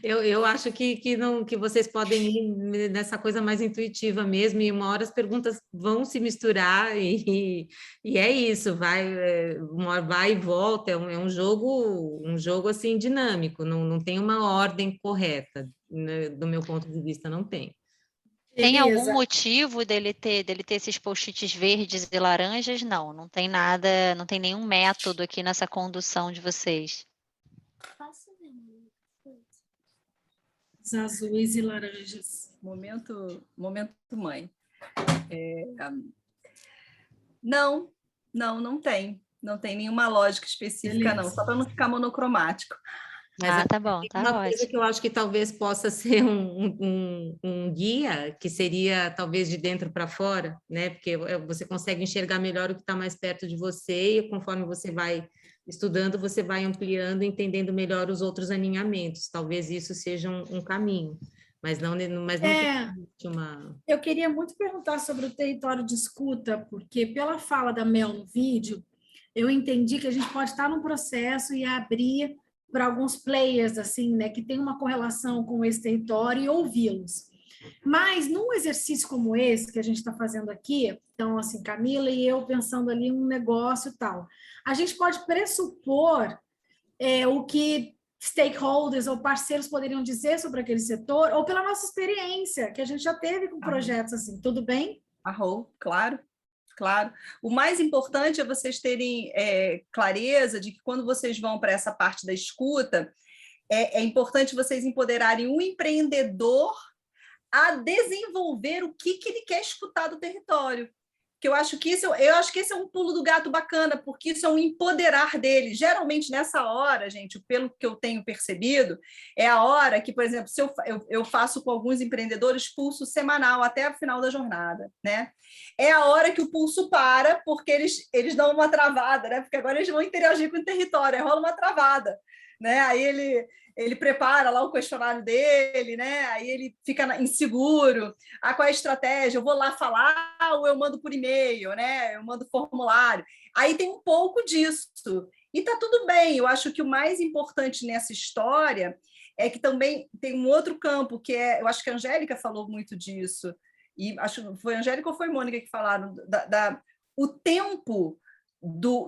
Eu acho que vocês podem ir nessa coisa mais intuitiva mesmo, e uma hora as perguntas vão se misturar, e é isso, uma hora vai e volta, é um jogo assim dinâmico, não tem uma ordem correta, né? Do meu ponto de vista, não tem. Tem algum Beleza. motivo dele ter esses post-its verdes e laranjas? Não tem nada, não tem nenhum método aqui nessa condução de vocês. Os azuis e laranjas. Momento mãe. Não tem. Não tem nenhuma lógica específica, Beleza. não. Só para não ficar monocromático. Mas Tá bom, tá uma ótimo. coisa que eu acho que talvez possa ser um guia, que seria talvez de dentro para fora, né? Porque você consegue enxergar melhor o que está mais perto de você, e conforme você vai estudando, você vai ampliando, entendendo melhor os outros alinhamentos. Talvez isso seja um caminho, mas não tem uma... Eu queria muito perguntar sobre o território de escuta, porque pela fala da Mel no vídeo, eu entendi que a gente pode estar num processo e abrir para alguns players, assim, né, que tem uma correlação com esse território e ouvi-los. Mas num exercício como esse que a gente está fazendo aqui, então, assim, Camila e eu pensando ali um negócio e tal, a gente pode pressupor o que stakeholders ou parceiros poderiam dizer sobre aquele setor, ou pela nossa experiência, que a gente já teve com projetos assim, tudo bem? Claro. O mais importante é vocês terem clareza de que quando vocês vão para essa parte da escuta, é importante vocês empoderarem o empreendedor a desenvolver o que ele quer escutar do território. Que eu acho que esse é um pulo do gato bacana, porque isso é um empoderar dele. Geralmente, nessa hora, gente, pelo que eu tenho percebido, é a hora que, por exemplo, se eu faço com alguns empreendedores pulso semanal até o final da jornada, né? É a hora que o pulso para, porque eles dão uma travada, né? Porque agora eles vão interagir com o território, aí rola uma travada, né? Aí ele prepara lá o questionário dele, né? Aí ele fica inseguro. Qual é a estratégia? Eu vou lá falar ou eu mando por e-mail, né? Eu mando formulário. Aí tem um pouco disso. E tá tudo bem. Eu acho que o mais importante nessa história é que também tem um outro campo, que eu acho que a Angélica falou muito disso. E acho que foi a Angélica ou foi a Mônica que falaram o tempo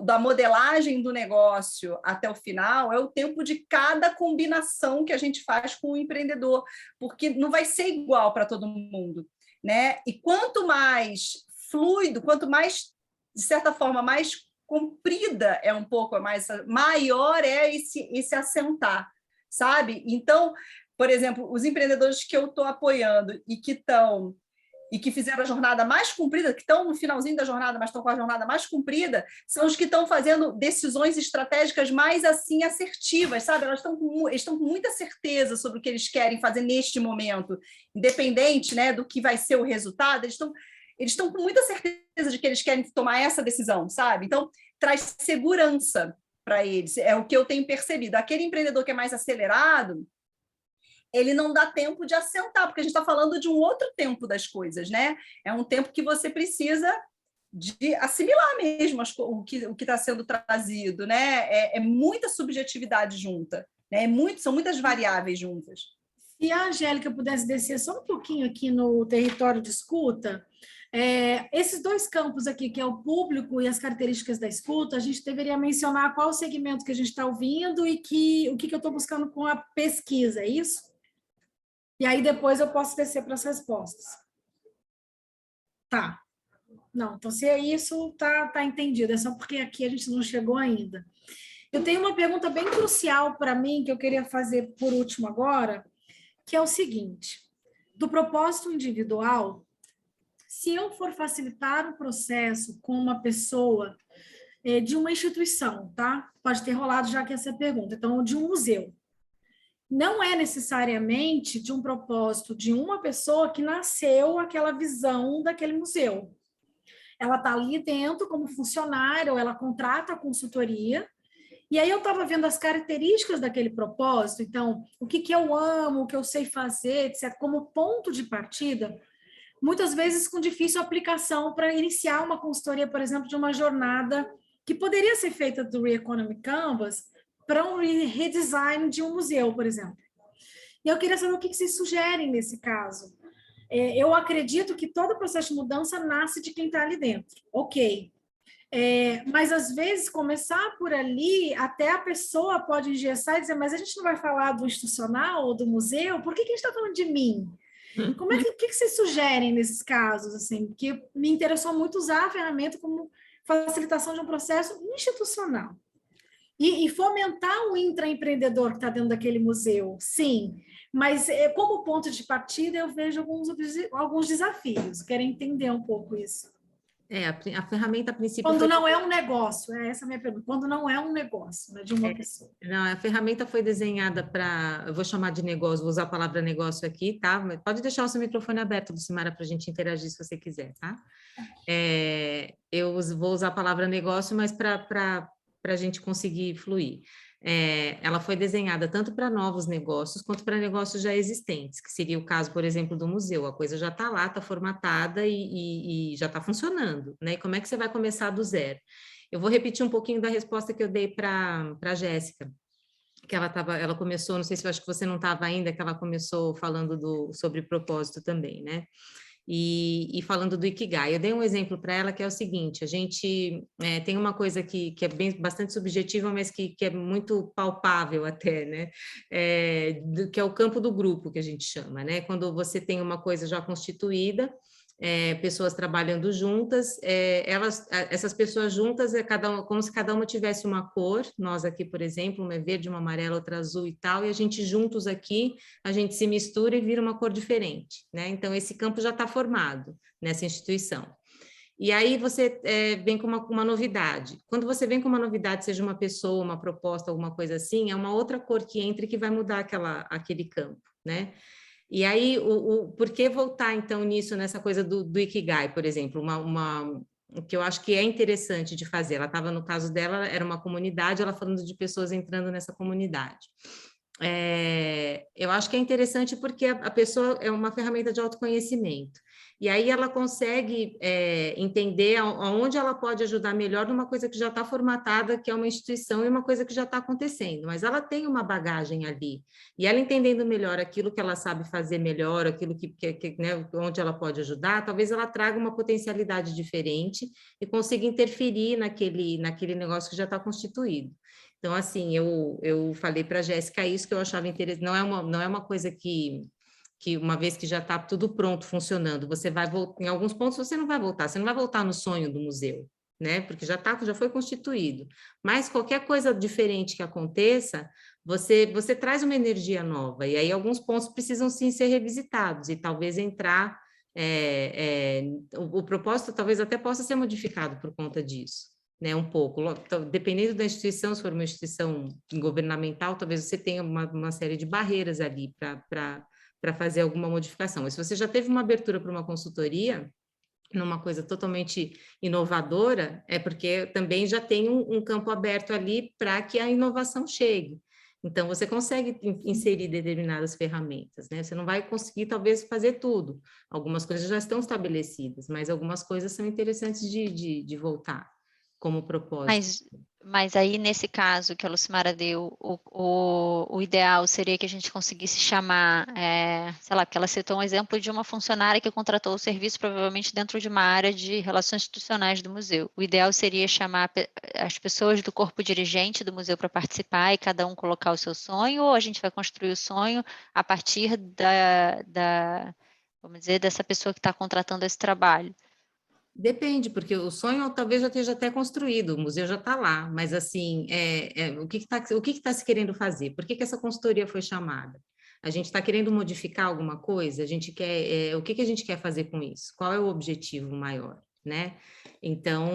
da modelagem do negócio até o final é o tempo de cada combinação que a gente faz com o empreendedor, porque não vai ser igual para todo mundo, né? E quanto mais fluido, quanto mais, de certa forma, mais comprida é um pouco mais, maior é esse assentar, sabe? Então, por exemplo, os empreendedores que eu estou apoiando e que fizeram a jornada mais comprida, que estão no finalzinho da jornada, mas estão com a jornada mais comprida, são os que estão fazendo decisões estratégicas mais assim assertivas, sabe? Eles estão com muita certeza sobre o que eles querem fazer neste momento, independente, né, do que vai ser o resultado, eles estão com muita certeza de que eles querem tomar essa decisão, sabe? Então, traz segurança para eles, é o que eu tenho percebido. Aquele empreendedor que é mais acelerado, ele não dá tempo de assentar, porque a gente está falando de um outro tempo das coisas, né? É um tempo que você precisa de assimilar mesmo o que está sendo trazido, né? É muita subjetividade junta, né? São muitas variáveis juntas. Se a Angélica pudesse descer só um pouquinho aqui no território de escuta, esses dois campos aqui, que é o público e as características da escuta, a gente deveria mencionar qual o segmento que a gente está ouvindo e o que eu estou buscando com a pesquisa, é isso? E aí depois eu posso descer para as respostas. Tá. Não, então se é isso, tá entendido. É só porque aqui a gente não chegou ainda. Eu tenho uma pergunta bem crucial para mim, que eu queria fazer por último agora, que é o seguinte: do propósito individual, se eu for facilitar o processo com uma pessoa de uma instituição, tá? Pode ter rolado já que essa pergunta, então, de um museu. Não é necessariamente de um propósito de uma pessoa que nasceu aquela visão daquele museu. Ela está ali dentro como funcionária, ou ela contrata a consultoria, e aí eu estava vendo as características daquele propósito, então, o que eu amo, o que eu sei fazer, etc., como ponto de partida, muitas vezes com difícil aplicação para iniciar uma consultoria, por exemplo, de uma jornada que poderia ser feita do Re-Economy Canvas para um redesign de um museu, por exemplo. E eu queria saber o que vocês sugerem nesse caso. Eu acredito que todo processo de mudança nasce de quem está ali dentro. Ok. Mas, às vezes, começar por ali, até a pessoa pode engessar e dizer, mas a gente não vai falar do institucional ou do museu? Por que a gente está falando de mim? Como o que vocês sugerem nesses casos? Assim? Porque me interessou muito usar a ferramenta como facilitação de um processo institucional. E fomentar o intraempreendedor que está dentro daquele museu, sim. Mas, como ponto de partida, eu vejo alguns desafios. Quero entender um pouco isso. A ferramenta a princípio... Quando não é um negócio, essa é a minha pergunta. Quando não é um negócio, né, de uma pessoa. Não, a ferramenta foi desenhada para... Eu vou chamar de negócio, vou usar a palavra negócio aqui, tá? Mas pode deixar o seu microfone aberto, Lucimara, para a gente interagir se você quiser, tá? Eu vou usar a palavra negócio, mas para a gente conseguir fluir. Ela foi desenhada tanto para novos negócios quanto para negócios já existentes, que seria o caso, por exemplo, do museu. A coisa já está lá, está formatada e já está funcionando, né? E como é que você vai começar do zero? Eu vou repetir um pouquinho da resposta que eu dei para a Jéssica, que ela começou, não sei se eu acho que você não estava ainda, que ela começou falando sobre propósito também, né? E falando do Ikigai, eu dei um exemplo para ela que é o seguinte: a gente tem uma coisa que é bastante subjetiva, mas que é muito palpável até, né? Que é o campo do grupo, que a gente chama, né? Quando você tem uma coisa já constituída, pessoas trabalhando juntas, essas pessoas juntas como se cada uma tivesse uma cor. Nós aqui, por exemplo, uma é verde, uma amarela, outra azul e tal, e a gente juntos aqui, a gente se mistura e vira uma cor diferente, né? Então esse campo já está formado nessa instituição. E aí você vem com uma novidade. Quando você vem com uma novidade, seja uma pessoa, uma proposta, alguma coisa assim, é uma outra cor que entra e que vai mudar aquele campo, né? E aí, por que voltar, então, nessa coisa do Ikigai, por exemplo, o que eu acho que é interessante de fazer? Ela estava, no caso dela, era uma comunidade, ela falando de pessoas entrando nessa comunidade. Eu acho que é interessante porque a pessoa é uma ferramenta de autoconhecimento. E aí ela consegue entender aonde ela pode ajudar melhor numa coisa que já está formatada, que é uma instituição, e uma coisa que já está acontecendo. Mas ela tem uma bagagem ali. E ela entendendo melhor aquilo que ela sabe fazer melhor, aquilo né, onde ela pode ajudar, talvez ela traga uma potencialidade diferente e consiga interferir naquele negócio que já está constituído. Então, assim, eu falei para a Jéssica isso que eu achava interessante. Não é uma coisa que uma vez que já está tudo pronto, funcionando, você vai voltar, em alguns pontos você não vai voltar no sonho do museu, né? Porque já foi constituído. Mas qualquer coisa diferente que aconteça, você traz uma energia nova, e aí alguns pontos precisam sim ser revisitados, e talvez entrar, o propósito talvez até possa ser modificado por conta disso, né? Um pouco, dependendo da instituição, se for uma instituição governamental, talvez você tenha uma série de barreiras ali para fazer alguma modificação. Mas se você já teve uma abertura para uma consultoria, numa coisa totalmente inovadora, é porque também já tem um campo aberto ali para que a inovação chegue. Então, você consegue inserir determinadas ferramentas, né? Você não vai conseguir, talvez, fazer tudo. Algumas coisas já estão estabelecidas, mas algumas coisas são interessantes de voltar como propósito. Mas aí, nesse caso que a Lucimara deu, o ideal seria que a gente conseguisse chamar, sei lá, porque ela citou um exemplo de uma funcionária que contratou o serviço provavelmente dentro de uma área de relações institucionais do museu. O ideal seria chamar as pessoas do corpo dirigente do museu para participar e cada um colocar o seu sonho, ou a gente vai construir o sonho a partir vamos dizer, dessa pessoa que está contratando esse trabalho? Depende, porque o sonho talvez já esteja até construído, o museu já está lá, mas assim, o que está se querendo fazer? Por que essa consultoria foi chamada? A gente está querendo modificar alguma coisa? A gente quer, o que a gente quer fazer com isso? Qual é o objetivo maior, né? Então...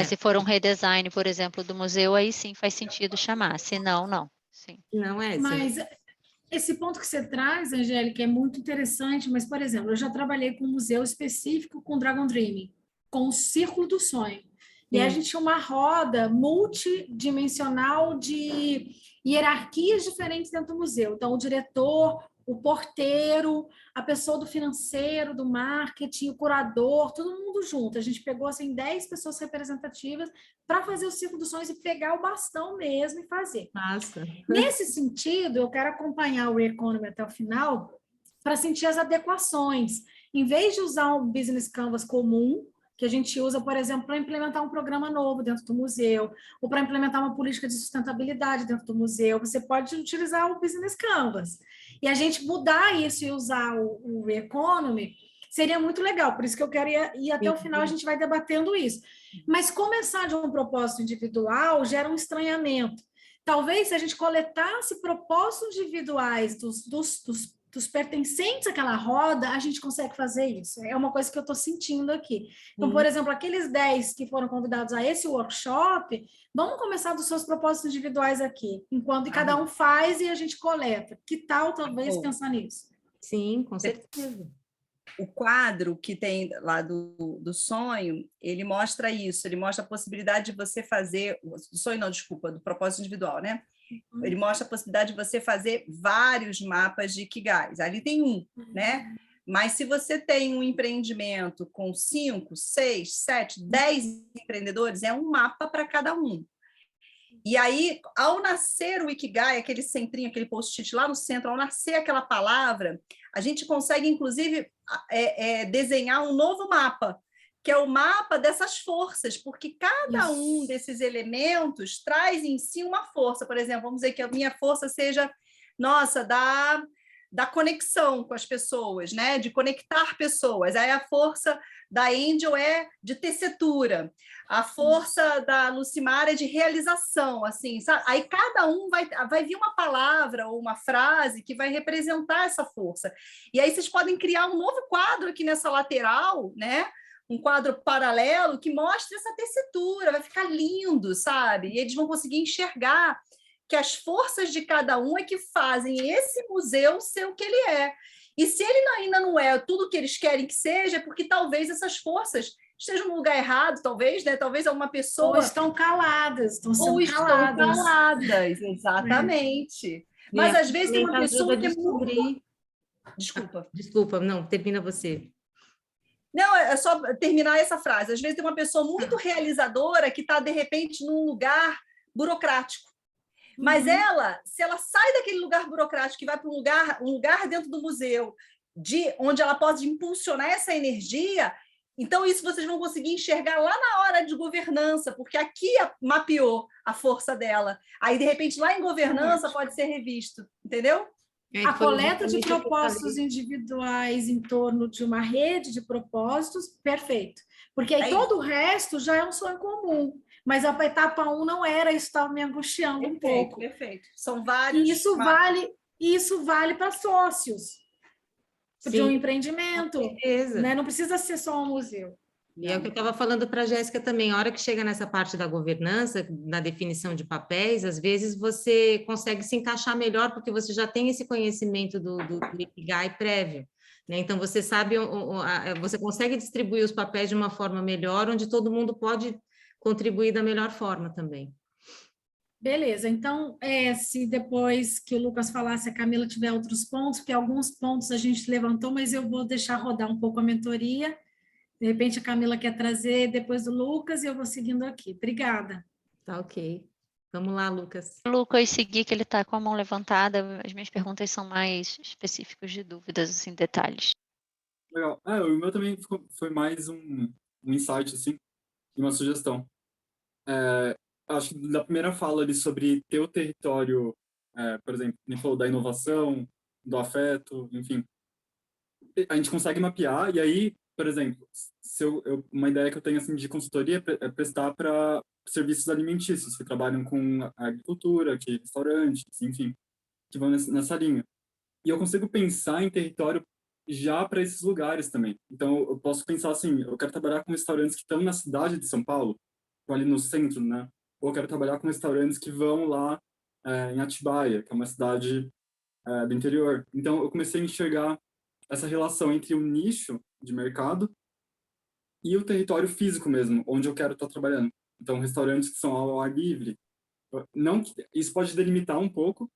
Se for um redesign, por exemplo, do museu, aí sim faz sentido chamar, se não, não. Sim. Não é? Mas esse ponto que você traz, Angélica, é muito interessante, mas, por exemplo, eu já trabalhei com um museu específico com Dragon Dreaming, com o Círculo do Sonho. E a gente tinha uma roda multidimensional de hierarquias diferentes dentro do museu. Então, o diretor, o porteiro, a pessoa do financeiro, do marketing, o curador, todo mundo junto. A gente pegou, assim, 10 pessoas representativas para fazer o Círculo dos Sonhos e pegar o bastão mesmo e fazer. Nossa. Nesse sentido, eu quero acompanhar o Re-Economy até o final para sentir as adequações. Em vez de usar um Business Canvas comum, que a gente usa, por exemplo, para implementar um programa novo dentro do museu, ou para implementar uma política de sustentabilidade dentro do museu, você pode utilizar o Business Canvas. E a gente mudar isso e usar o Re-Economy seria muito legal, por isso que eu quero ir até o final, a gente vai debatendo isso. Mas começar de um propósito individual gera um estranhamento. Talvez se a gente coletasse propósitos individuais dos pertencentes àquela roda, a gente consegue fazer isso. É uma coisa que eu estou sentindo aqui. Então, por exemplo, aqueles 10 que foram convidados a esse workshop, vamos começar dos seus propósitos individuais aqui, enquanto cada um faz e a gente coleta. Que tal, talvez, pensar nisso? Sim, com certeza. O quadro que tem lá do sonho, ele mostra isso, ele mostra a possibilidade de você fazer, do sonho não, desculpa, do propósito individual, né? Ele mostra a possibilidade de você fazer vários mapas de Ikigais. Ali tem um, né? Mas se você tem um empreendimento com 5, 6, 7, 10 empreendedores, é um mapa para cada um. E aí, ao nascer o Ikigai, aquele centrinho, aquele post-it lá no centro, ao nascer aquela palavra, a gente consegue, inclusive, desenhar um novo mapa, que é o mapa dessas forças, porque cada um desses elementos traz em si uma força. Por exemplo, vamos dizer que a minha força seja, da conexão com as pessoas, né? De conectar pessoas. Aí a força da Angel é de tessitura, a força da Lucimara é de realização, assim, sabe? Aí cada um vai vir uma palavra ou uma frase que vai representar essa força. E aí vocês podem criar um novo quadro aqui nessa lateral, né? Um quadro paralelo que mostre essa tessitura, vai ficar lindo, sabe? E eles vão conseguir enxergar que as forças de cada um é que fazem esse museu ser o que ele é. E se ele ainda não é tudo que eles querem que seja, é porque talvez essas forças estejam no lugar errado, talvez, né? Talvez alguma pessoa... Ou estão caladas, estão sendo caladas, exatamente. Mas às vezes tem uma pessoa que é muito... Desculpa, não, termina você. Não, é só terminar essa frase. Às vezes tem uma pessoa muito realizadora que está, de repente, num lugar burocrático. Mas ela, se ela sai daquele lugar burocrático e vai para um lugar dentro do museu, onde ela pode impulsionar essa energia, então isso vocês vão conseguir enxergar lá na hora de governança, porque aqui mapeou a força dela. Aí, de repente, lá em governança pode ser revisto, entendeu? A coleta de propósitos individuais em torno de uma rede de propósitos, perfeito. Porque aí todo o resto já é um sonho comum. Mas a etapa 1 não era, isso estava me angustiando um pouco. Perfeito. São vários. E isso vale para sócios de um empreendimento. Né? Não precisa ser só um museu. E é o que eu estava falando para a Jéssica também, a hora que chega nessa parte da governança, na definição de papéis, às vezes você consegue se encaixar melhor, porque você já tem esse conhecimento do Ikigai prévio, né? Então, você sabe, você consegue distribuir os papéis de uma forma melhor, onde todo mundo pode contribuir da melhor forma também. Beleza, então, se depois que o Lucas falar, se a Camila tiver outros pontos, porque alguns pontos a gente levantou, mas eu vou deixar rodar um pouco a mentoria. De repente a Camila quer trazer depois do Lucas e eu vou seguindo aqui. Obrigada. Tá ok. Vamos lá, Lucas. Lucas, segui que ele está com a mão levantada. As minhas perguntas são mais específicas de dúvidas, assim, detalhes. Legal. O meu também foi mais um insight, assim, e uma sugestão. Acho que da primeira fala ali sobre ter o território, por exemplo, ele falou da inovação, do afeto, enfim. A gente consegue mapear e aí, por exemplo, uma ideia que eu tenho assim, de consultoria é prestar para serviços alimentícios que trabalham com agricultura, que restaurantes, enfim, que vão nessa linha. E eu consigo pensar em território já para esses lugares também. Então, eu posso pensar assim, eu quero trabalhar com restaurantes que estão na cidade de São Paulo, ali no centro, né? Ou eu quero trabalhar com restaurantes que vão lá em Atibaia, que é uma cidade do interior. Então, eu comecei a enxergar essa relação entre o nicho de mercado e o território físico mesmo, onde eu quero estar trabalhando. Então, restaurantes que são ao ar livre. Não, isso pode delimitar um pouco,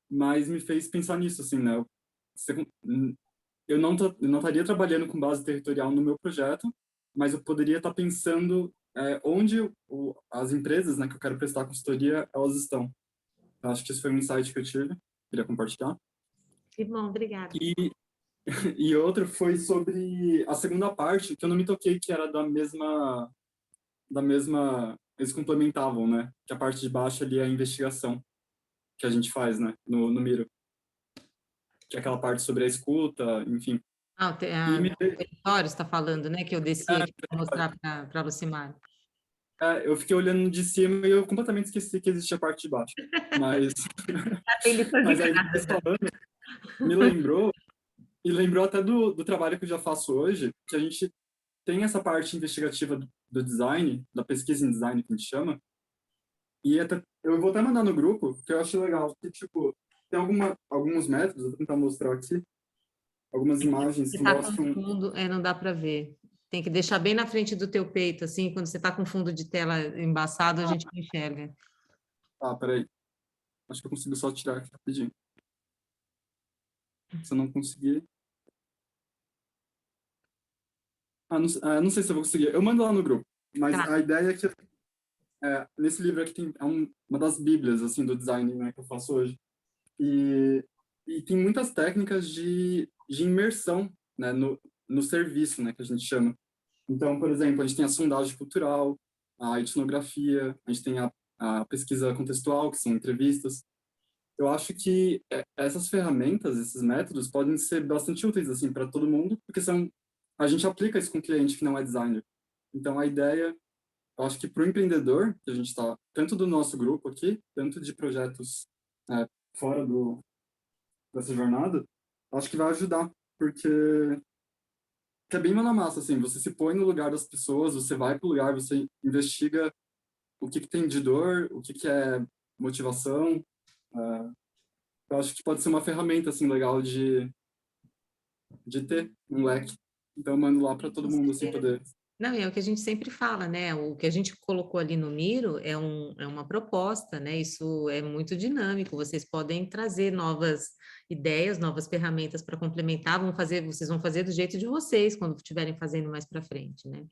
mas me fez pensar nisso, assim, né? Eu não estaria trabalhando com base territorial no meu projeto, mas eu poderia estar pensando onde as empresas, né, que eu quero prestar consultoria, elas estão. Então, acho que isso foi um insight que eu tive, queria compartilhar. Que bom, obrigada. E outro foi sobre a segunda parte, que eu não me toquei que era da mesma, eles complementavam, né? Que a parte de baixo ali é a investigação que a gente faz, né? No Miro. Que é aquela parte sobre a escuta, enfim. O território está falando, né? Que eu desci aqui para mostrar para a Lucimar. Eu fiquei olhando de cima e eu completamente esqueci que existia a parte de baixo. Mas, mas aí depois falando, me lembrou, e lembrou até do trabalho que eu já faço hoje, que a gente tem essa parte investigativa do design, da pesquisa em design, que a gente chama, e eu vou até mandar no grupo, que eu acho legal, que, tipo, tem alguns métodos, eu vou tentar mostrar aqui, algumas imagens que mostram... Fundo, não dá para ver. Tem que deixar bem na frente do teu peito, assim, quando você está com fundo de tela embaçado, a gente não enxerga. Peraí. Acho que eu consigo só tirar aqui rapidinho. Se eu não conseguir... não sei se eu vou conseguir. Eu mando lá no grupo. Mas a ideia é que nesse livro aqui tem uma das bíblias assim, do design, né, que eu faço hoje. E tem muitas técnicas de imersão, né, no serviço, né, que a gente chama. Então, por exemplo, a gente tem a sondagem cultural, a etnografia, a gente tem a pesquisa contextual, que são entrevistas. Eu acho que essas ferramentas, esses métodos, podem ser bastante úteis assim para todo mundo, porque a gente aplica isso com cliente que não é designer. Então, a ideia, eu acho que para o empreendedor, que a gente está, tanto do nosso grupo aqui, tanto de projetos fora dessa jornada, acho que vai ajudar, porque é bem mão na massa, assim, você se põe no lugar das pessoas, você vai para o lugar, você investiga o que tem de dor, o que é motivação. Eu acho que pode ser uma ferramenta, assim, legal de ter um leque. Então, eu mando lá para todo mundo, assim, poder... Não, é o que a gente sempre fala, né? O que a gente colocou ali no Miro é uma proposta, né? Isso é muito dinâmico. Vocês podem trazer novas ideias, novas ferramentas para complementar. Vocês vão fazer do jeito de vocês quando estiverem fazendo mais para frente, né?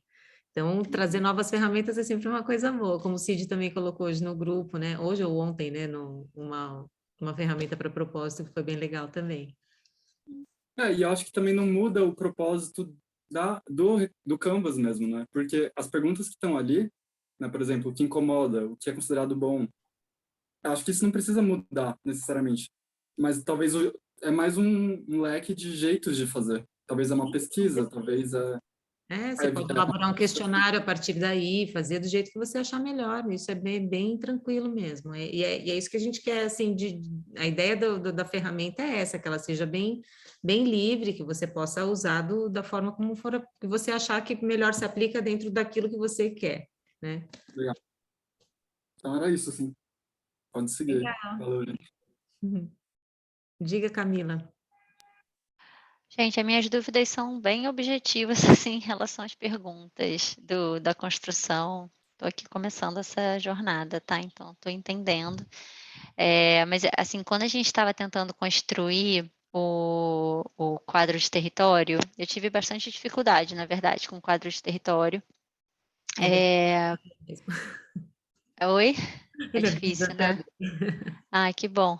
Então, trazer novas ferramentas é sempre uma coisa boa, como o Cid também colocou hoje no grupo, né? Hoje ou ontem, né? Uma ferramenta para propósito que foi bem legal também. E eu acho que também não muda o propósito do Canvas mesmo, né? Porque as perguntas que estão ali, né, por exemplo, o que incomoda, o que é considerado bom, eu acho que isso não precisa mudar necessariamente. Mas talvez é mais um leque de jeitos de fazer. Talvez é uma pesquisa, talvez é... Você pode elaborar um questionário a partir daí, fazer do jeito que você achar melhor, isso é bem tranquilo mesmo, e é isso que a gente quer, assim, a ideia da ferramenta é essa, que ela seja bem livre, que você possa usar da forma como for, que você achar que melhor se aplica dentro daquilo que você quer, né? Legal. Então era isso, assim. Pode seguir. Legal. Valeu, gente. Diga, Camila. Gente, as minhas dúvidas são bem objetivas, assim, em relação às perguntas da construção. Estou aqui começando essa jornada, tá? Então, estou entendendo. Mas, assim, quando a gente estava tentando construir o quadro de território, eu tive bastante dificuldade, na verdade, com o quadro de território. Oi? É Ele difícil, né? desafiador. Ai, que bom.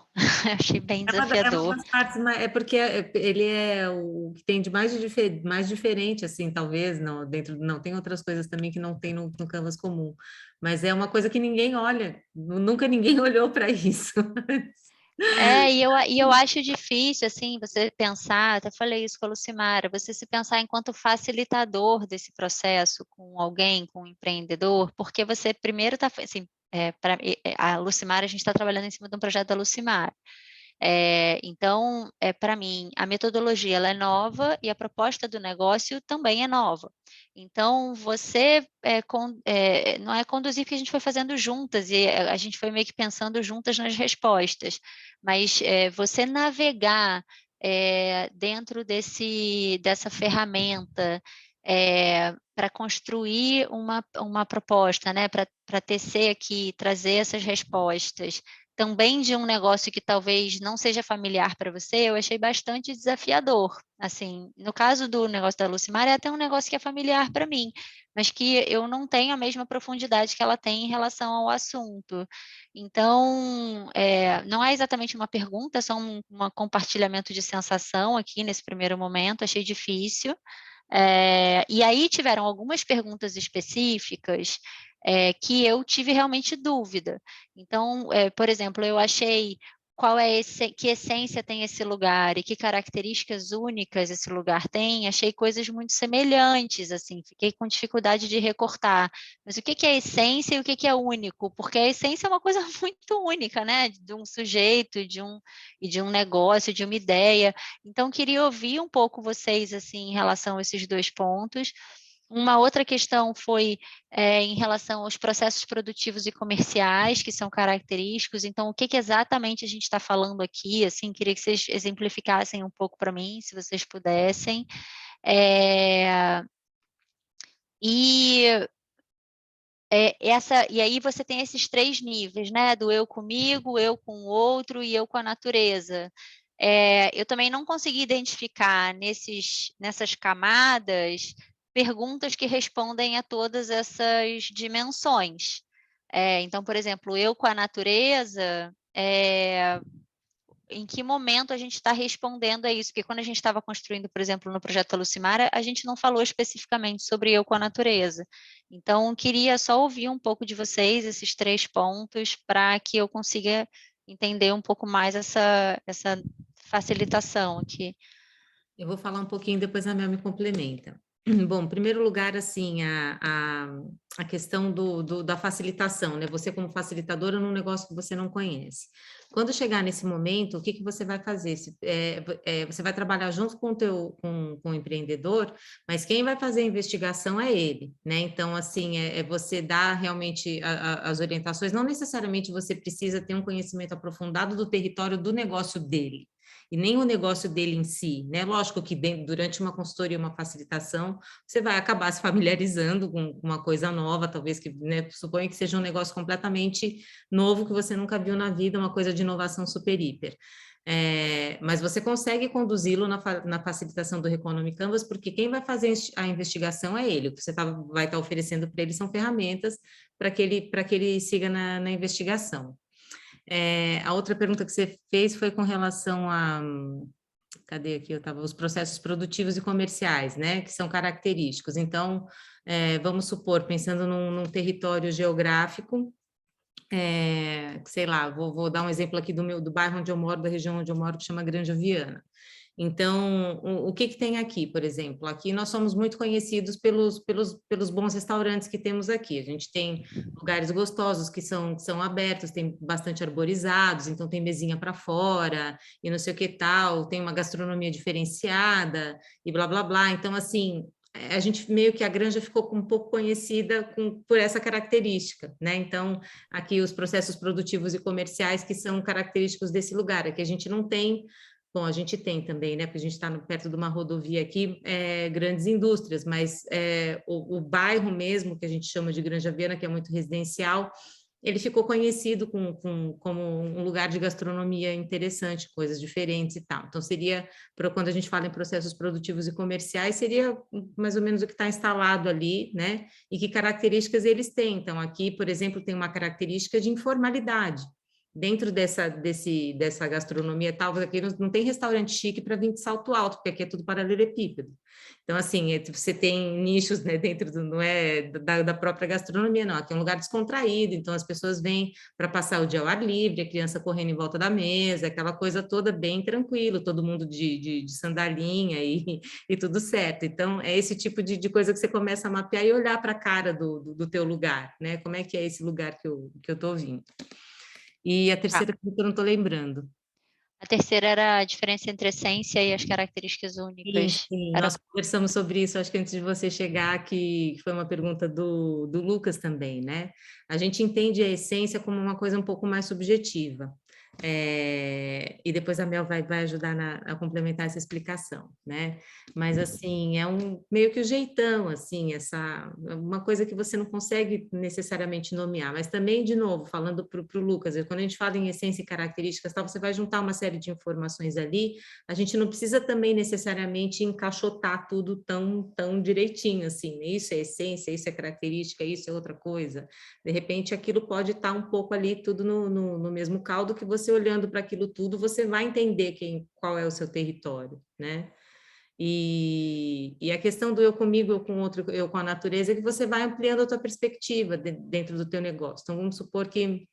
Achei bem É uma desafiador. das partes, é porque ele é o que tem de mais diferente, assim, talvez, não, tem outras coisas também que não tem no Canvas comum, mas é uma coisa que ninguém olha, nunca ninguém olhou para isso. E eu acho difícil, assim, você pensar, até falei isso com a Lucimara, você se pensar enquanto facilitador desse processo com alguém, com um empreendedor, porque você primeiro está, assim, a Lucimara, a gente está trabalhando em cima de um projeto da Lucimara. Então, para mim, a metodologia ela é nova e a proposta do negócio também é nova. Então, você não é conduzir porque a gente foi fazendo juntas e a gente foi meio que pensando juntas nas respostas, mas você navegar dentro dessa ferramenta para construir uma proposta, né, para tecer aqui, trazer essas respostas, também de um negócio que talvez não seja familiar para você, eu achei bastante desafiador. Assim, no caso do negócio da Lucimara, é até um negócio que é familiar para mim, mas que eu não tenho a mesma profundidade que ela tem em relação ao assunto. Então, não é exatamente uma pergunta, é só um compartilhamento de sensação aqui nesse primeiro momento, achei difícil. E aí tiveram algumas perguntas específicas que eu tive realmente dúvida. Então, por exemplo, eu achei que essência tem esse lugar e que características únicas esse lugar tem, achei coisas muito semelhantes, assim, fiquei com dificuldade de recortar. Mas o que é essência e o que é único? Porque a essência é uma coisa muito única, né? De um sujeito, de um negócio, de uma ideia. Então, queria ouvir um pouco vocês, assim, em relação a esses dois pontos. Uma outra questão foi em relação aos processos produtivos e comerciais, que são característicos. Então, o que exatamente a gente está falando aqui? Assim, queria que vocês exemplificassem um pouco para mim, se vocês pudessem. E aí você tem esses 3 níveis, né? Do eu comigo, eu com o outro e eu com a natureza. Eu também não consegui identificar nessas camadas perguntas que respondem a todas essas dimensões. Então, por exemplo, eu com a natureza, em que momento a gente está respondendo a isso? Porque quando a gente estava construindo, por exemplo, no projeto da Lucimara, a gente não falou especificamente sobre eu com a natureza. Então, queria só ouvir um pouco de vocês, esses 3 pontos, para que eu consiga entender um pouco mais essa facilitação aqui. Eu vou falar um pouquinho, depois a Mel me complementa. Bom, em primeiro lugar, assim, a questão da facilitação, né? Você como facilitadora num negócio que você não conhece. Quando chegar nesse momento, o que você vai fazer? Você vai trabalhar junto com o empreendedor, mas quem vai fazer a investigação é ele, né? Então, assim, você dar realmente as orientações, não necessariamente você precisa ter um conhecimento aprofundado do território do negócio dele, e nem o negócio dele em si, né? Lógico que durante uma consultoria, uma facilitação, você vai acabar se familiarizando com uma coisa nova, talvez que, né, suponha que seja um negócio completamente novo que você nunca viu na vida, uma coisa de inovação super hiper. Mas você consegue conduzi-lo na facilitação do Reconomy Canvas, porque quem vai fazer a investigação é ele. O que você vai estar oferecendo para ele são ferramentas para que ele siga na investigação. A outra pergunta que você fez foi com relação a... Cadê aqui? Os processos produtivos e comerciais, né? Que são característicos. Então, vamos supor, pensando num território geográfico, sei lá, vou dar um exemplo aqui do bairro onde eu moro, da região onde eu moro, que chama Granja Viana. Então, o que tem aqui, por exemplo? Aqui nós somos muito conhecidos pelos bons restaurantes que temos aqui. A gente tem lugares gostosos que são abertos, tem bastante arborizados, então tem mesinha para fora e não sei o que tal, tem uma gastronomia diferenciada e blá, blá, blá. Então, assim, a gente meio que a Granja ficou um pouco conhecida por essa característica, né? Então, aqui os processos produtivos e comerciais que são característicos desse lugar, aqui a gente não tem. Bom, a gente tem também, né? Porque a gente está perto de uma rodovia aqui, grandes indústrias, mas o bairro mesmo, que a gente chama de Granja Viana, que é muito residencial, ele ficou conhecido como um lugar de gastronomia interessante, coisas diferentes e tal. Então, seria, quando a gente fala em processos produtivos e comerciais, seria mais ou menos o que está instalado ali, né? E que características eles têm. Então, aqui, por exemplo, tem uma característica de informalidade. Dentro dessa gastronomia tal, aqui não tem restaurante chique para vir de salto alto, porque aqui é tudo paralelepípedo. Então, assim, você tem nichos, né, dentro não é da própria gastronomia, não. Aqui é um lugar descontraído, então as pessoas vêm para passar o dia ao ar livre, a criança correndo em volta da mesa, aquela coisa toda bem tranquilo, todo mundo de sandalinha e tudo certo. Então, é esse tipo de coisa que você começa a mapear e olhar para a cara do teu lugar, né? Como é que é esse lugar que eu estou vindo. E a terceira que eu não estou lembrando. A terceira era a diferença entre essência e as características únicas. Sim, nós conversamos sobre isso, acho que antes de você chegar, que foi uma pergunta do Lucas também, né? A gente entende a essência como uma coisa um pouco mais subjetiva. E depois a Mel vai ajudar a complementar essa explicação, né? Mas, assim, é meio que o jeitão, assim, uma coisa que você não consegue necessariamente nomear, mas também, de novo, falando para o Lucas, quando a gente fala em essência e características, tal, você vai juntar uma série de informações ali, a gente não precisa também necessariamente encaixotar tudo tão direitinho, assim, né? Isso é essência, isso é característica, isso é outra coisa. De repente, aquilo pode estar um pouco ali, tudo no mesmo caldo, que você olhando para aquilo tudo, você vai entender qual é o seu território, né? E a questão do eu comigo, eu com outro, eu com a natureza, é que você vai ampliando a tua perspectiva dentro do teu negócio. Então, vamos supor que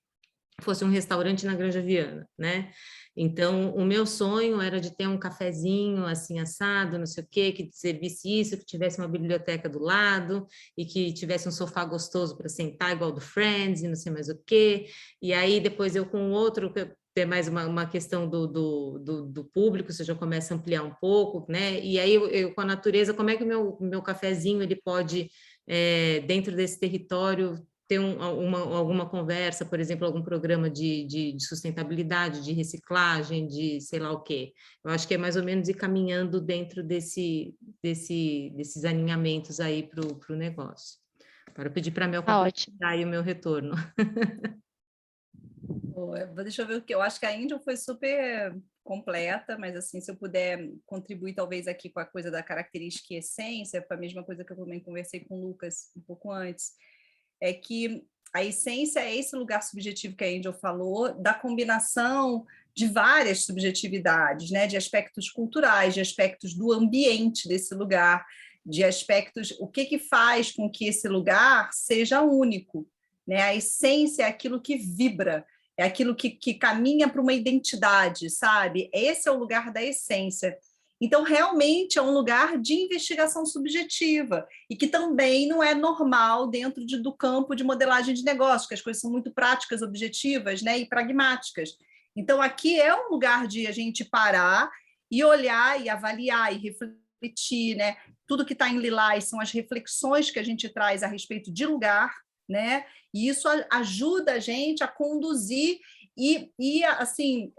fosse um restaurante na Granja Viana, né? Então, o meu sonho era de ter um cafezinho assim assado, não sei o quê, que servisse isso, que tivesse uma biblioteca do lado e que tivesse um sofá gostoso para sentar, igual do Friends, e não sei mais o quê. E aí, depois eu com outro, ter mais uma questão do público, você já começa a ampliar um pouco, né? E aí, eu com a natureza, como é que o meu cafezinho ele pode, dentro desse território, ter alguma conversa, por exemplo, algum programa de sustentabilidade, de reciclagem, de sei lá o quê. Eu acho que é mais ou menos ir caminhando dentro desses alinhamentos aí para o negócio. Agora eu pedi para a Mel complementar aí o meu retorno. Deixa eu ver o que eu acho que a Índia foi super completa, mas assim, se eu puder contribuir talvez aqui com a coisa da característica e essência, foi a mesma coisa que eu também conversei com o Lucas um pouco antes, é que a essência é esse lugar subjetivo que a Angel falou, da combinação de várias subjetividades, né? De aspectos culturais, de aspectos do ambiente desse lugar, de aspectos, o que faz com que esse lugar seja único, né? A essência é aquilo que vibra, é aquilo que caminha para uma identidade, sabe? Esse é o lugar da essência. Então, realmente é um lugar de investigação subjetiva e que também não é normal dentro do campo de modelagem de negócio, que as coisas são muito práticas, objetivas, né, e pragmáticas. Então, aqui é um lugar de a gente parar e olhar e avaliar e refletir, né? Tudo que está em Lilás são as reflexões que a gente traz a respeito de lugar, né? E isso ajuda a gente a conduzir e assim...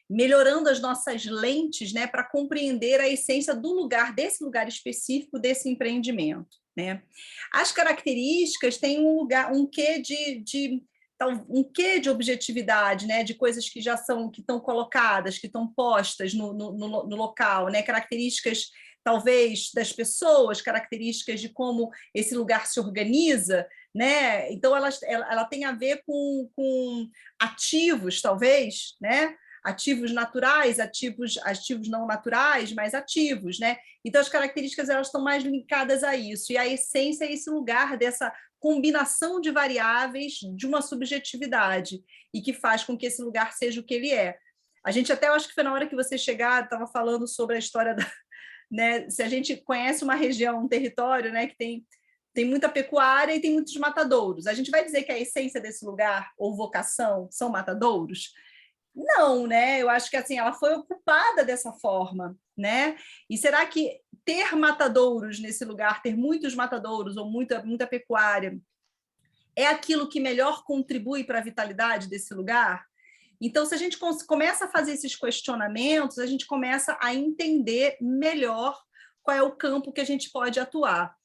melhorando as nossas lentes, né, para compreender a essência do lugar, desse lugar específico, desse empreendimento, né? As características têm um quê de objetividade, né, de coisas que que estão colocadas, que estão postas no local, né, características talvez das pessoas, características de como esse lugar se organiza, né? Então ela tem a ver com ativos, talvez, né? ativos naturais, ativos não naturais, mas ativos, né? Então, as características elas estão mais linkadas a isso, e a essência é esse lugar dessa combinação de variáveis de uma subjetividade, e que faz com que esse lugar seja o que ele é. A gente até, eu acho que foi na hora que você chegar, estava falando sobre a história da... Né? Se a gente conhece uma região, um território, né, que tem muita pecuária e tem muitos matadouros, a gente vai dizer que a essência desse lugar, ou vocação, são matadouros? Não, né? Eu acho que assim, ela foi ocupada dessa forma, né? E será que ter matadouros nesse lugar, ter muitos matadouros ou muita pecuária, é aquilo que melhor contribui para a vitalidade desse lugar? Então, se a gente começa a fazer esses questionamentos, a gente começa a entender melhor qual é o campo que a gente pode atuar.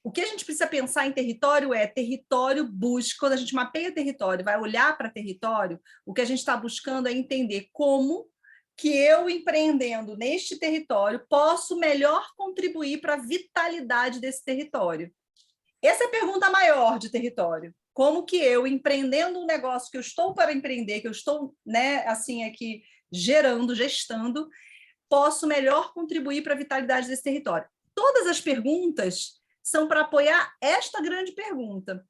O que a gente precisa pensar em território é território busca, quando a gente mapeia território, vai olhar para território, o que a gente está buscando é entender como que eu, empreendendo neste território, posso melhor contribuir para a vitalidade desse território. Essa é a pergunta maior de território. Como que eu, empreendendo um negócio que eu estou para empreender, que eu estou, né, assim, aqui gestando, posso melhor contribuir para a vitalidade desse território? Todas as perguntas são para apoiar esta grande pergunta.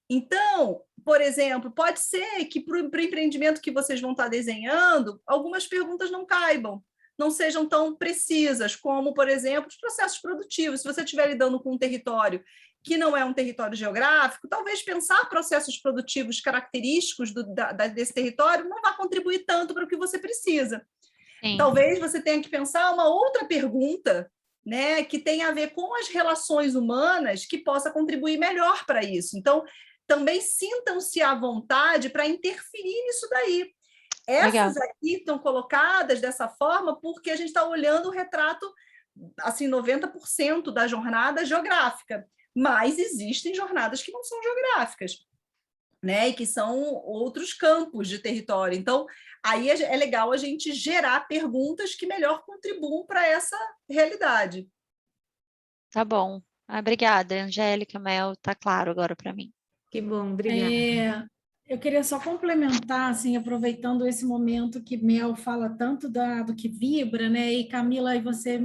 Então, por exemplo, pode ser que para o empreendimento que vocês vão estar desenhando, algumas perguntas não caibam, não sejam tão precisas, como, por exemplo, os processos produtivos. Se você estiver lidando com um território que não é um território geográfico, talvez pensar processos produtivos característicos desse território não vai contribuir tanto para o que você precisa. Sim. Talvez você tenha que pensar uma outra pergunta, né, que tem a ver com as relações humanas, que possa contribuir melhor para isso. Então, também sintam-se à vontade para interferir nisso daí. Essas aqui estão colocadas dessa forma porque a gente está olhando o retrato, assim, 90% da jornada geográfica, mas existem jornadas que não são geográficas, né, e que são outros campos de território. Então, aí é legal a gente gerar perguntas que melhor contribuam para essa realidade. Tá bom. Obrigada, Angélica, Mel, tá claro agora para mim. Que bom, obrigada. Eu queria só complementar, assim, aproveitando esse momento que Mel fala tanto do que vibra, né? E Camila, aí você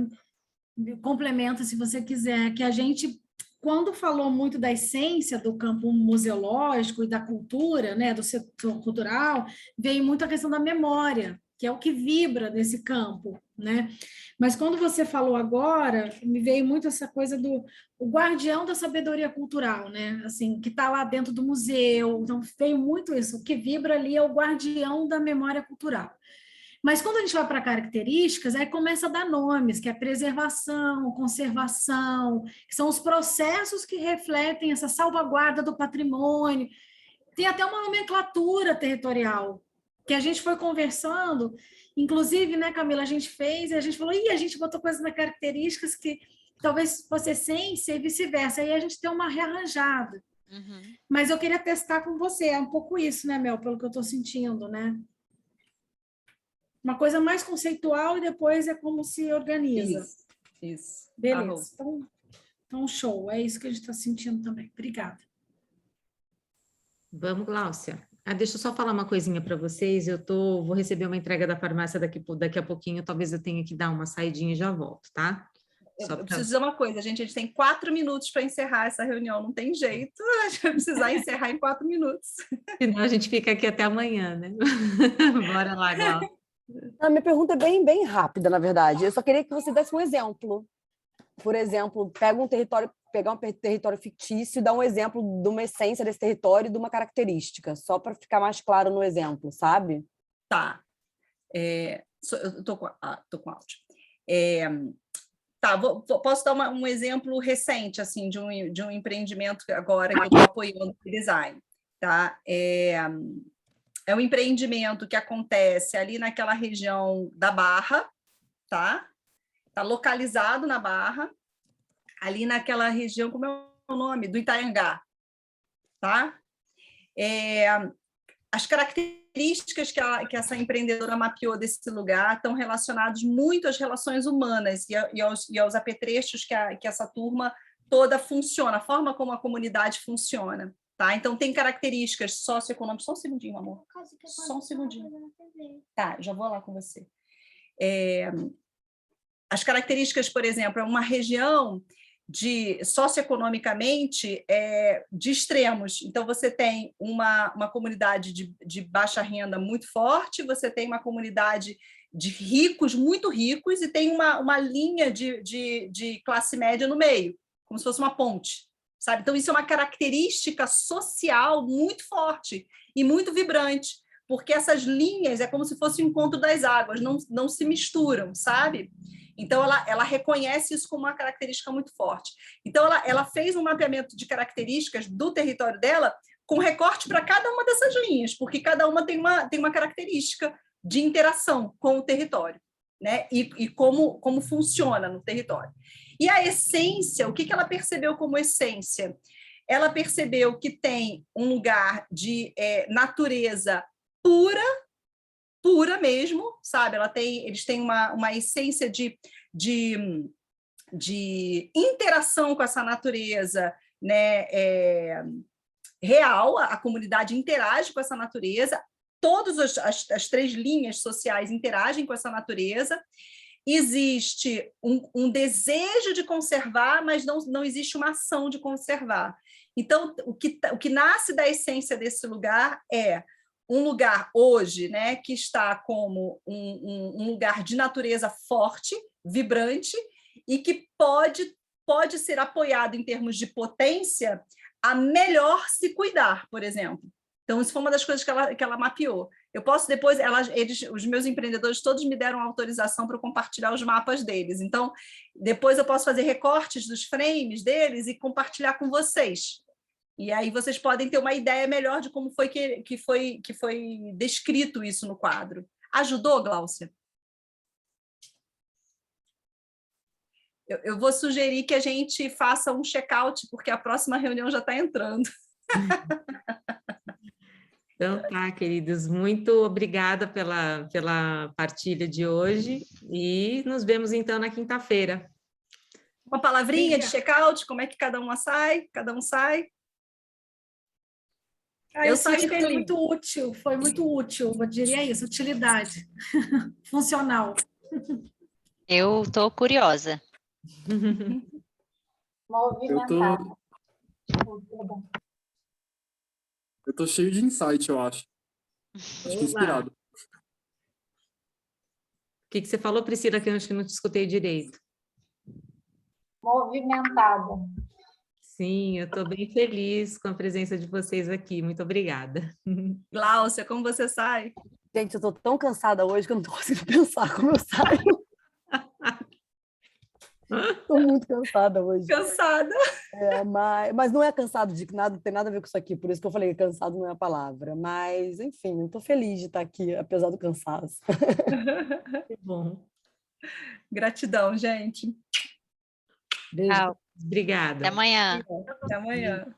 complementa se você quiser, que a gente, quando falou muito da essência do campo museológico e da cultura, né, do setor cultural, veio muito a questão da memória, que é o que vibra nesse campo, né? Mas quando você falou agora, me veio muito essa coisa do o guardião da sabedoria cultural, né? Assim, que está lá dentro do museu. Então, veio muito isso. O que vibra ali é o guardião da memória cultural. Mas quando a gente vai para características, aí começa a dar nomes, que é preservação, conservação, que são os processos que refletem essa salvaguarda do patrimônio. Tem até uma nomenclatura territorial, que a gente foi conversando, inclusive, né, Camila, a gente fez, e a gente falou, a gente botou coisas nas características que talvez fosse essência e vice-versa, aí a gente deu uma rearranjada. Uhum. Mas eu queria testar com você, é um pouco isso, né, Mel, pelo que eu estou sentindo, né? Uma coisa mais conceitual e depois é como se organiza. Isso. Beleza. Então, show. É isso que a gente está sentindo também. Obrigada. Vamos, Gláucia. Deixa eu só falar uma coisinha para vocês. Vou receber uma entrega da farmácia daqui a pouquinho. Talvez eu tenha que dar uma saidinha e já volto, tá? Eu preciso dizer uma coisa, gente. A gente tem 4 minutos para encerrar essa reunião. Não tem jeito. A gente vai precisar encerrar em 4 minutos. Senão a gente fica aqui até amanhã, né? Bora lá, Gláucia. A minha pergunta é bem rápida, na verdade. Eu só queria que você desse um exemplo. Por exemplo, pegar um território fictício e dar um exemplo de uma essência desse território e de uma característica, só para ficar mais claro no exemplo, sabe? Tá. Eu tô com áudio. Tá, posso dar um exemplo recente, assim, de um empreendimento agora que eu estou apoiando o design, tá? É um empreendimento que acontece ali naquela região da Barra, tá? Está localizado na Barra, ali naquela região, como é o nome? Do Itanhangá, tá? As características que essa empreendedora mapeou desse lugar estão relacionadas muito às relações humanas e aos apetrechos que essa turma toda funciona, a forma como a comunidade funciona, tá? Então, tem características socioeconômicas. Só um segundinho, amor. Só um segundinho. Tá, já vou lá com você. As características, por exemplo, é uma região socioeconomicamente de extremos. Então, você tem uma comunidade de baixa renda muito forte, você tem uma comunidade de ricos, muito ricos, e tem uma linha de classe média no meio, como se fosse uma ponte, sabe? Então, isso é uma característica social muito forte e muito vibrante, porque essas linhas é como se fosse o encontro das águas, não se misturam, sabe? Então, ela reconhece isso como uma característica muito forte. Então, ela fez um mapeamento de características do território dela com recorte para cada uma dessas linhas, porque cada uma tem uma característica de interação com o território, né? E como funciona no território. E a essência, o que ela percebeu como essência? Ela percebeu que tem um lugar de natureza pura mesmo, sabe? Eles têm uma essência de interação com essa natureza, né? Real, a comunidade interage com essa natureza, todas as 3 linhas sociais interagem com essa natureza, existe um desejo de conservar, mas não existe uma ação de conservar. Então, o que nasce da essência desse lugar é um lugar hoje, né, que está como um lugar de natureza forte, vibrante, e que pode ser apoiado em termos de potência a melhor se cuidar, por exemplo. Então, isso foi uma das coisas que ela mapeou. Eu posso depois, os meus empreendedores todos me deram autorização para compartilhar os mapas deles. Então, depois eu posso fazer recortes dos frames deles e compartilhar com vocês. E aí vocês podem ter uma ideia melhor de como foi que foi descrito isso no quadro. Ajudou, Gláucia? Eu vou sugerir que a gente faça um check-out, porque a próxima reunião já está entrando. Então tá, queridos, muito obrigada pela partilha de hoje e nos vemos então na quinta-feira. Uma palavrinha de check-out, como é que cada um sai? Eu saí feliz. Foi muito útil, eu diria isso, utilidade, funcional. Eu estou curiosa. Movimentada. Eu tô cheio de insight, eu acho. Acho que inspirado. O que você falou, Priscila, que eu acho que não te escutei direito? Movimentada. Sim, eu estou bem feliz com a presença de vocês aqui. Muito obrigada. Gláucia, como você sai? Gente, eu estou tão cansada hoje que eu não estou conseguindo pensar como eu saio. Estou muito cansada hoje. Cansada. Mas não é cansado de nada, não tem nada a ver com isso aqui, por isso que eu falei que cansado não é a palavra. Mas, enfim, eu estou feliz de estar aqui, apesar do cansaço. Que bom. Gratidão, gente. Beijo. Tchau. Obrigada. Até amanhã. Até amanhã.